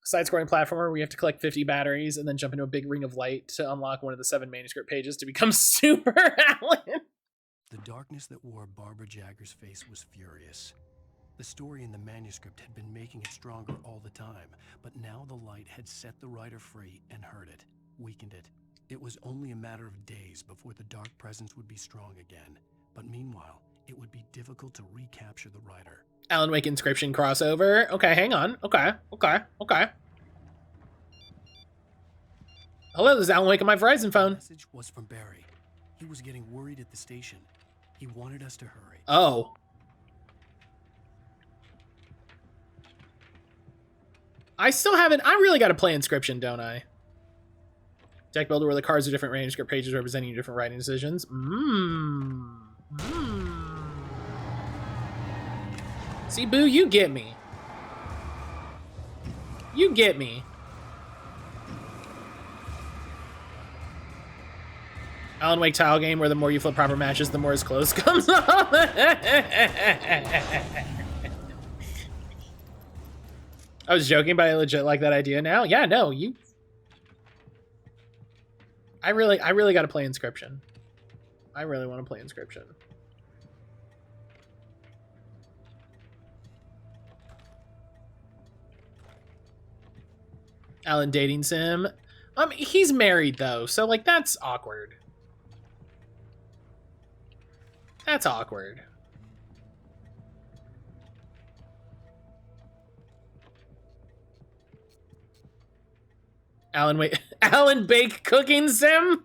side-scrolling platformer where you have to collect 50 batteries and then jump into a big ring of light to unlock one of the 7 manuscript pages to become Super Alan. The darkness that wore Barbara Jagger's face was furious. The story in the manuscript had been making it stronger all the time, but now the light had set the writer free and hurt it, weakened it. It was only a matter of days before the dark presence would be strong again. But meanwhile, it would be difficult to recapture the writer. Alan Wake Inscription crossover. Okay, hang on. Okay. Hello, this is Alan Wake on my Verizon phone. The message was from Barry. He was getting worried at the station. He wanted us to hurry. Oh. I still haven't... I really got to play Inscription, don't I? Deck Builder where the cards are different manuscript pages representing different writing decisions. See, Boo, you get me. You get me. Alan Wake tile game where the more you flip proper matches, the more his clothes comes off. I was joking, but I legit like that idea now. Yeah, no, you... I really got to play Inscription. I really want to play Inscription. Alan dating sim. He's married though, so like that's awkward. That's awkward. Alan Bake cooking sim.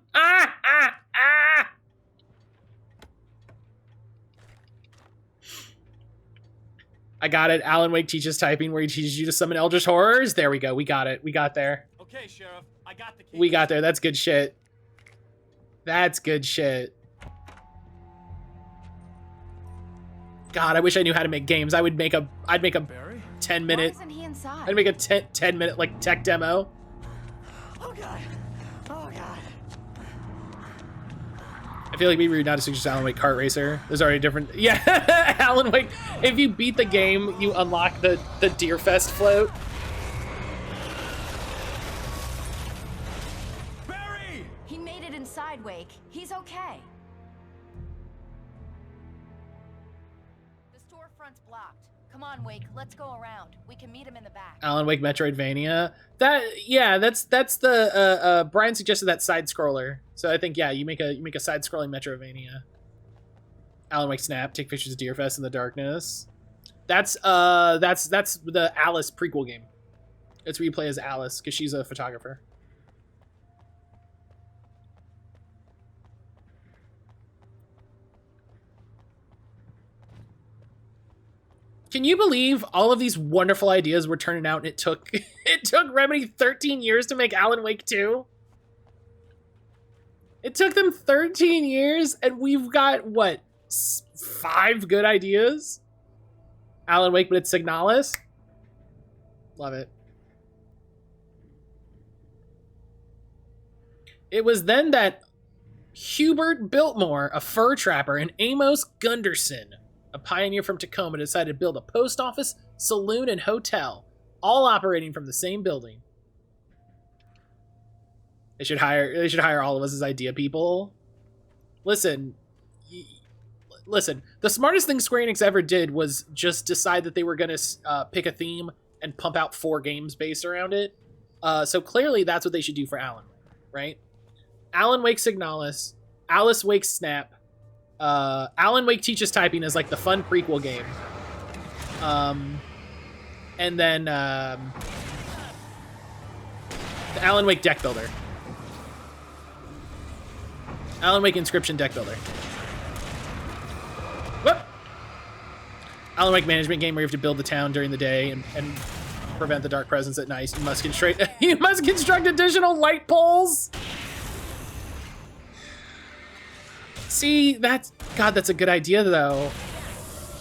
I got it. Alan Wake teaches typing where he teaches you to summon Eldritch Horrors. There we go. We got it. We got there. Okay, Sheriff. I got the key. We got there. That's good shit. That's good shit. God, I wish I knew how to make games. I'd make a 10-minute. Why isn't he inside? I'd make a 10-minute like tech demo. Oh god. Oh god. I feel like it'd be rude not to suggest Alan Wake Kart Racer. There's already different. Yeah, Alan Wake. If you beat the game, you unlock the Deerfest float. Barry! He made it inside, Wake. He's okay. The storefront's blocked. Come on, Wake. Let's go around. We can meet him in the back. Alan Wake Metroidvania. That's the Brian suggested that side scroller. So I think you make a side scrolling Metroidvania. Alan Wake Snap, take pictures of Deerfest in the darkness. That's the Alice prequel game. It's where you play as Alice because she's a photographer. Can you believe all of these wonderful ideas were turning out and it took Remedy 13 years to make Alan Wake 2? It took them 13 years and we've got, what, 5 good ideas? Alan Wake, but it's Signalis? Love it. It was then that Hubert Biltmore, a fur trapper, and Amos Gunderson, a pioneer from Tacoma, decided to build a post office, saloon, and hotel, all operating from the same building. They should hire all of us as idea people. Listen, the smartest thing Square Enix ever did was just decide that they were going to pick a theme and pump out 4 games based around it. So clearly that's what they should do for Alan Wake, right? Alan Wake Signalis, Alice Wake Snap, Alan Wake Teaches Typing is like the fun prequel game. And then the Alan Wake Deck Builder. Alan Wake Inscription deck builder. Whoop! Alan Wake management game where you have to build the town during the day and prevent the dark presence at night. You must construct additional light poles. See, that's a good idea though.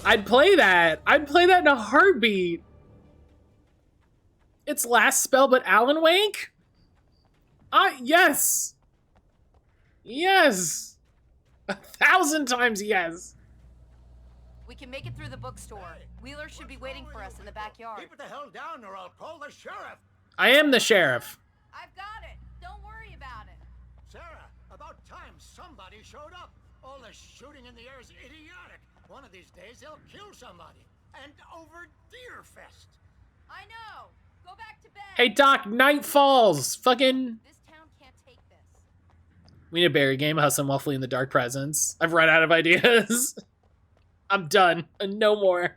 I'd play that. I'd play that in a heartbeat. It's last spell, but Alan Wake? Yes. Yes. 1,000 times yes. We can make it through the bookstore. Wheeler should be waiting for us in the backyard. Keep it the hell down or I'll call the sheriff. I am the sheriff. I've got it. Don't worry about it. Sarah, about time somebody showed up. All the shooting in the air is idiotic. One of these days they'll kill somebody. And over Deerfest. I know. Go back to bed. Hey Doc, night falls. Fucking. This town can't take this. We need a berry game, Hustle Waffly in the Dark Presence. I've run out of ideas. I'm done. No more.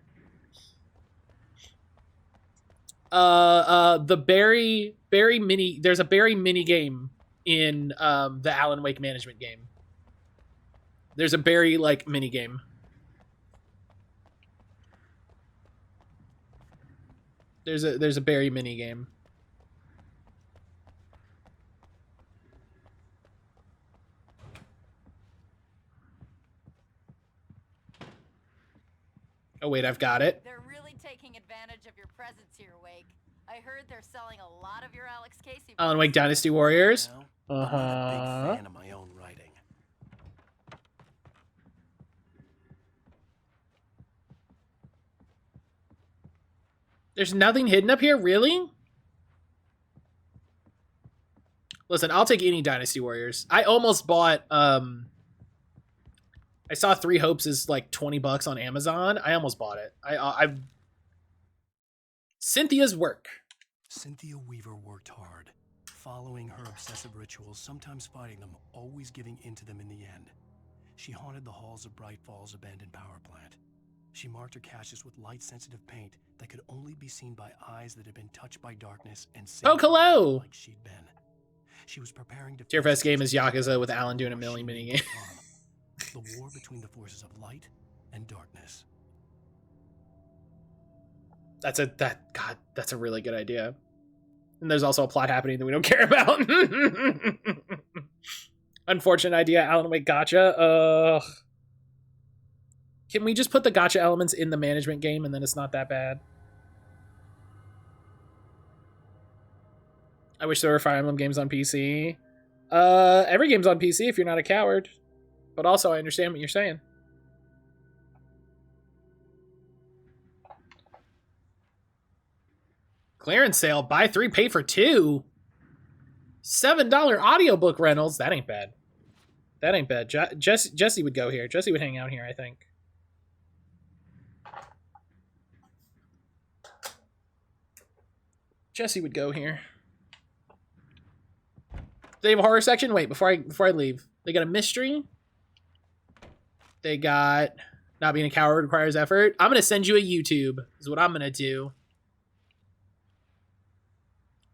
The berry mini. There's a berry mini game in the Alan Wake management game. There's a berry like mini game. There's a berry mini game. Oh wait, I've got it. They're really taking advantage of your presence here, Wake. I heard they're selling a lot of your Alex Casey. Alan Wake Dynasty Warriors. I'm not a big fan of my own writing. There's nothing hidden up here, really? Listen, I'll take any Dynasty Warriors. I almost bought, I saw Three Hopes is like $20 on Amazon. I almost bought it. I Cynthia's work. Cynthia Weaver worked hard, following her obsessive rituals, sometimes fighting them, always giving in to them in the end. She haunted the halls of Bright Falls abandoned power plant. She marked her caches with light-sensitive paint that could only be seen by eyes that had been touched by darkness and oh, hello! Like she'd been. She was preparing to Tearfest game is Yakuza with Alan doing a million mini the war between the forces of light and darkness. That's a really good idea. And there's also a plot happening that we don't care about. Unfortunate idea, Alan Wake gotcha. Ugh. Can we just put the gotcha elements in the management game and then it's not that bad? I wish there were Fire Emblem games on PC. Every game's on PC if you're not a coward. But also, I understand what you're saying. Clearance sale, buy 3, pay for 2. $7 audiobook rentals. That ain't bad. That ain't bad. Jesse would go here. Jesse would hang out here, I think. Jesse would go here. They have a horror section? Wait, before I leave. They got a mystery. They got not being a coward requires effort. I'm going to send you a YouTube is what I'm going to do.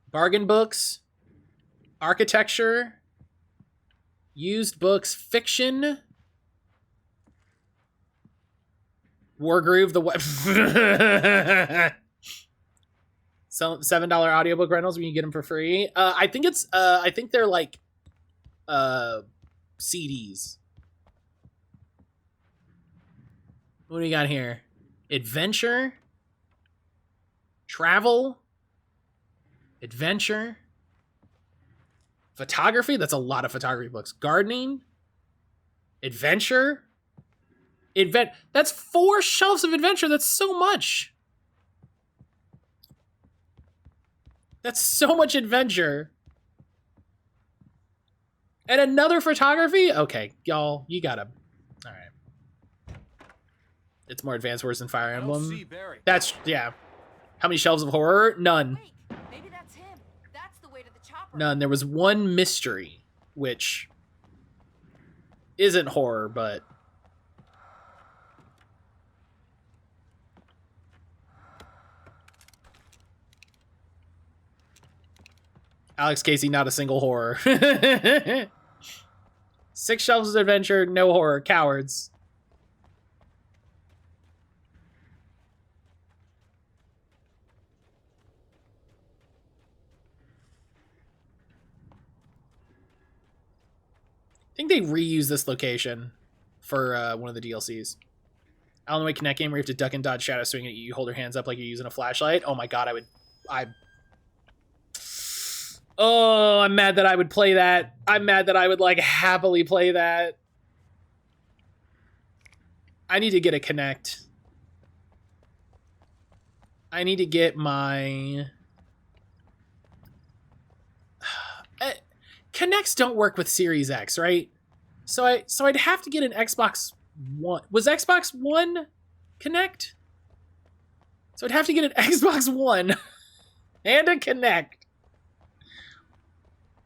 Bargain books. Architecture. Used books. Fiction. Wargroove. The So $7 audiobook rentals when you get them for free. I think they're like CDs. What do we got here? Adventure, travel, adventure, photography. That's a lot of photography books. Gardening, adventure, That's 4 shelves of adventure. That's so much. That's so much adventure. And another photography? Okay, y'all, you gotta... Alright. It's more advanced worse than Fire Emblem. That's, yeah. How many shelves of horror? None. Maybe that's him. That's the way to the chopper. None. There was one mystery, which isn't horror, but... Alex Casey, not a single horror. 6 shelves of adventure, no horror, cowards. I think they reuse this location for one of the DLCs. Alan Wake Connect game where you have to duck and dodge shadow swing and you hold your hands up like you're using a flashlight. Oh my god, Oh, I'm mad that I would play that. I'm mad that I would, like, happily play that. I need to get a Connect. I need to get my... Connects don't work with Series X, right? So I'd have to get an Xbox One. Was Xbox One Connect? So I'd have to get an Xbox One and a Connect.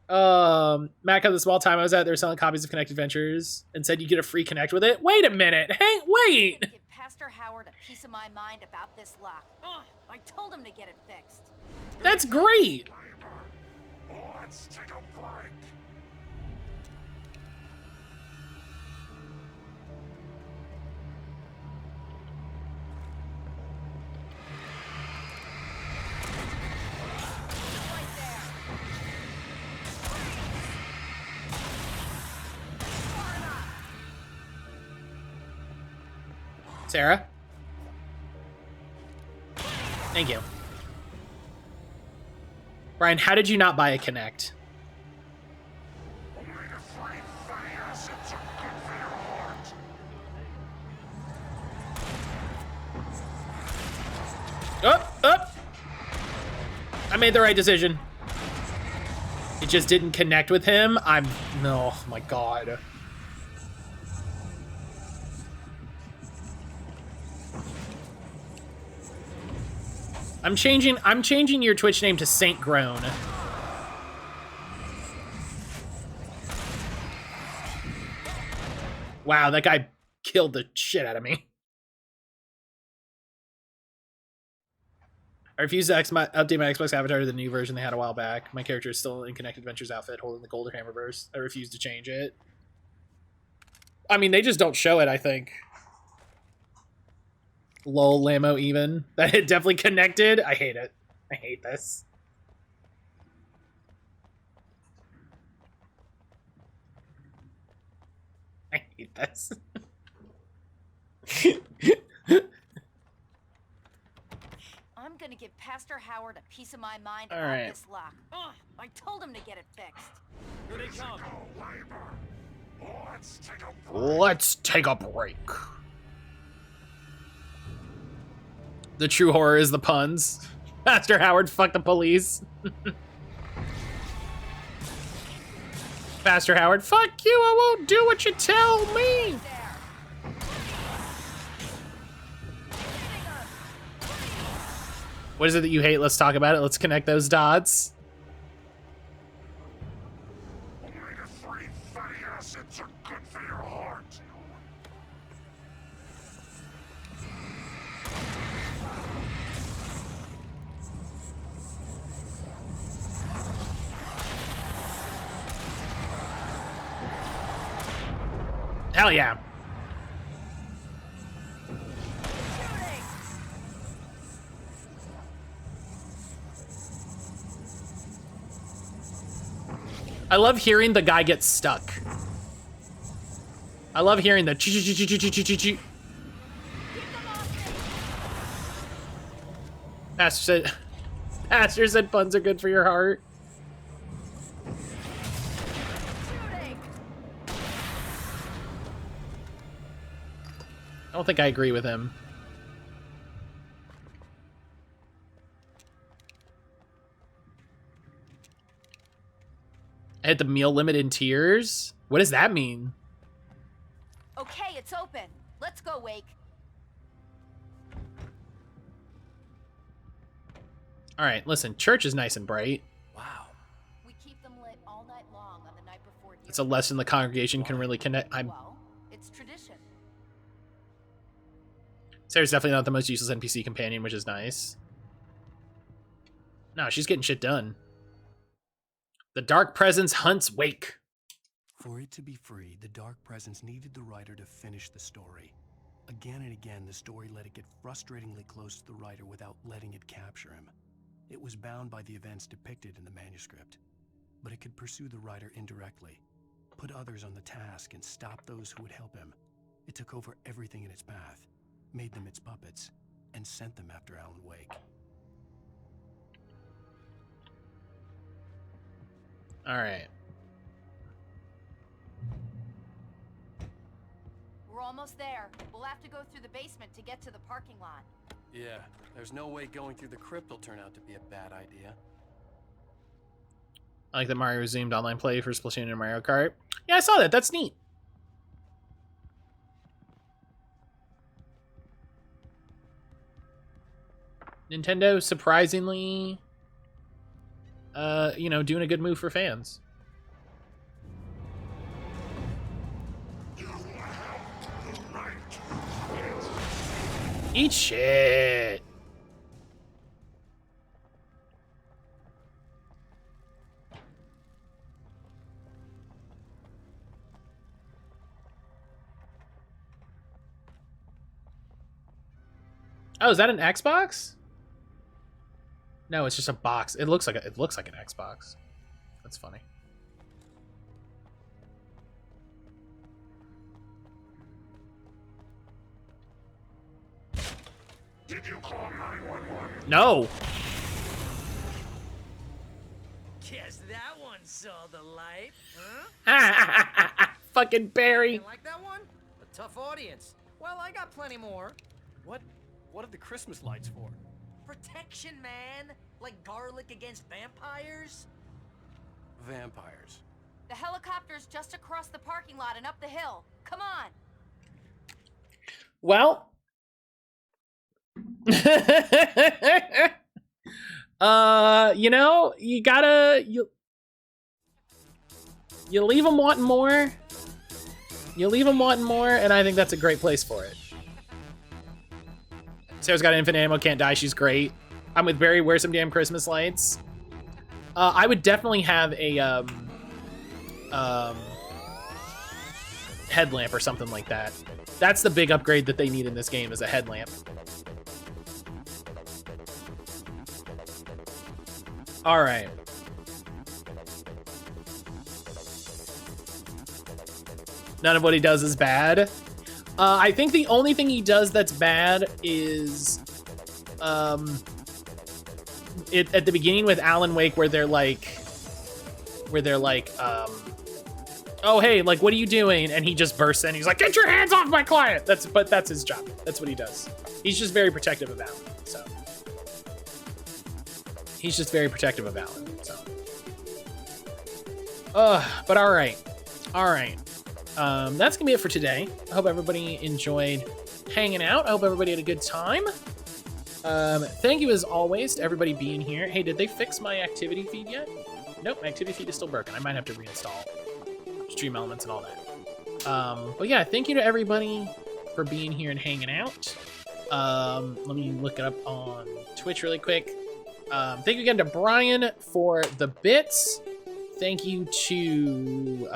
Mac had the small time I was at, they were selling copies of Connect Adventures and said you get a free Connect with it. Wait a minute. Hey, wait. Give Pastor Howard a piece of my mind about this lock. Ugh, I told him to get it fixed. That's great. Let's take a break. Sarah? Thank you. Brian, how did you not buy a Connect? Up! I made the right decision. It just didn't connect with him. No, oh my god. I'm changing your Twitch name to Saint Groan. Wow, that guy killed the shit out of me. I refuse to update my Xbox avatar to the new version they had a while back. My character is still in Connect Adventures outfit holding the golden hammer burst. I refuse to change it. I mean, they just don't show it, I think. Lol, Lamo even. That it definitely connected. I hate it. I hate this. I hate this. I'm gonna give Pastor Howard a piece of my mind All about right. this lock. Ugh, I told him to get it fixed. Here they come. Let's take a break. The true horror is the puns. Pastor Howard, fuck the police. Pastor Howard, fuck you, I won't do what you tell me. What is it that you hate? Let's talk about it. Let's connect those dots. Hell yeah. I love hearing the guy get stuck. I love hearing the chi-chi-chi-chi-chi-chi-chi. Pastor said puns are good for your heart. I don't think I agree with him. I hit the meal limit in tears? What does that mean? Okay, it's open. Let's go, Wake. All right, listen, church is nice and bright. We keep them lit all night long on the night before. It's a lesson the congregation can really connect. Well, it's tradition. Sarah's definitely not the most useless NPC companion, which is nice. No, she's getting shit done. The dark presence hunts Wake. For it to be free, the Dark Presence needed the writer to finish the story. Again and again, the story let it get frustratingly close to the writer without letting it capture him. It was bound by the events depicted in the manuscript, but it could pursue the writer indirectly, put others on the task, and stop those who would help him. It took over everything in its path, made them its puppets, and sent them after Alan Wake. All right. We're almost there. We'll have to go through the basement to get to the parking lot. Yeah, there's no way going through the crypt will turn out to be a bad idea. I like that Mario resumed online play for Splatoon and Mario Kart. Yeah, I saw that. That's neat. Nintendo surprisingly, you know, doing a good move for fans. Eat shit. Oh, is that an Xbox? No, it's just a box. It looks like an Xbox. That's funny. Did you call 911? No. Guess that one saw the light, huh? Fucking Barry. You like that one? A tough audience. Well, I got plenty more. What are the Christmas lights for? Protection, man. Like garlic against vampires. Vampires. The helicopter's just across the parking lot and up the hill. Come on. Well, you know, you gotta you leave them wanting more. You leave them wanting more, and I think that's a great place for it. Sarah's got infinite ammo, can't die. She's great. I'm with Barry. Wear some damn Christmas lights. I would definitely have a headlamp or something like that. That's the big upgrade that they need in this game, is a headlamp. All right. None of what he does is bad. I think the only thing he does that's bad is at the beginning with Alan Wake, where they're like, oh hey, like, what are you doing? And he just bursts in. He's like, get your hands off my client. But that's his job. That's what he does. He's just very protective of Alan. So he's just very protective of Alan. So, but all right. That's gonna be it for today. I hope everybody enjoyed hanging out. I hope everybody had a good time. Thank you as always to everybody being here. Hey, did they fix my activity feed yet? Nope, my activity feed is still broken. I might have to reinstall Stream Elements and all that. But yeah, thank you to everybody for being here and hanging out. Let me look it up on Twitch really quick. Thank you again to Brian for the bits. Thank you to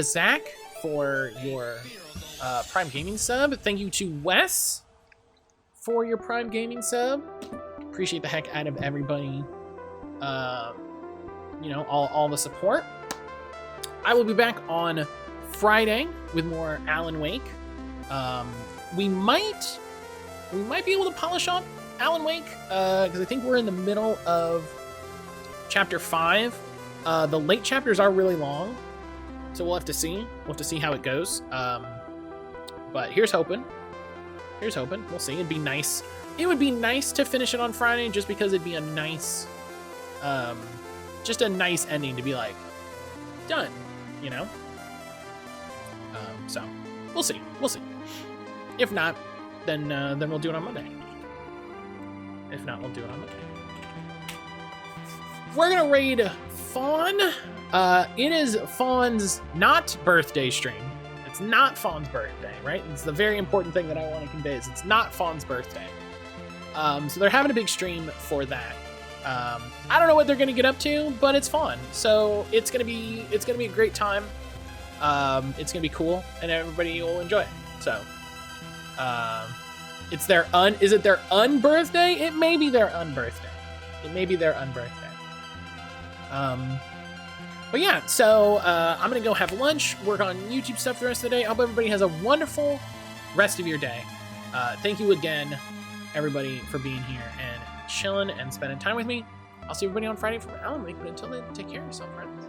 Zach for your Prime Gaming sub. Thank you to Wes for your Prime Gaming sub. Appreciate the heck out of everybody. You know, all the support. I will be back on Friday with more Alan Wake. We might be able to polish up Alan Wake because I think we're in the middle of chapter 5. The late chapters are really long, so we'll have to see. We'll have to see how it goes. But here's hoping. We'll see. It'd be nice. It would be nice to finish it on Friday, just because it'd be a nice, just a nice ending to be like, done, you know? So we'll see. If not, then we'll do it on Monday. We're gonna raid Fawn. It is Fawn's not birthday stream. It's not Fawn's birthday, right? It's the very important thing that I want to convey is it's not Fawn's birthday. So they're having a big stream for that. I don't know what they're gonna get up to, but it's Fawn, so it's gonna be a great time. It's gonna be cool, and everybody will enjoy it. So, it's their is it their unbirthday? It may be their unbirthday. It may be their unbirthday. But yeah, so I'm gonna go have lunch, work on YouTube stuff the rest of the day. I hope everybody has a wonderful rest of your day. Thank you again, everybody, for being here and chilling and spending time with me. I'll see everybody on Friday from Alan Wake, but until then, take care of yourself, friends.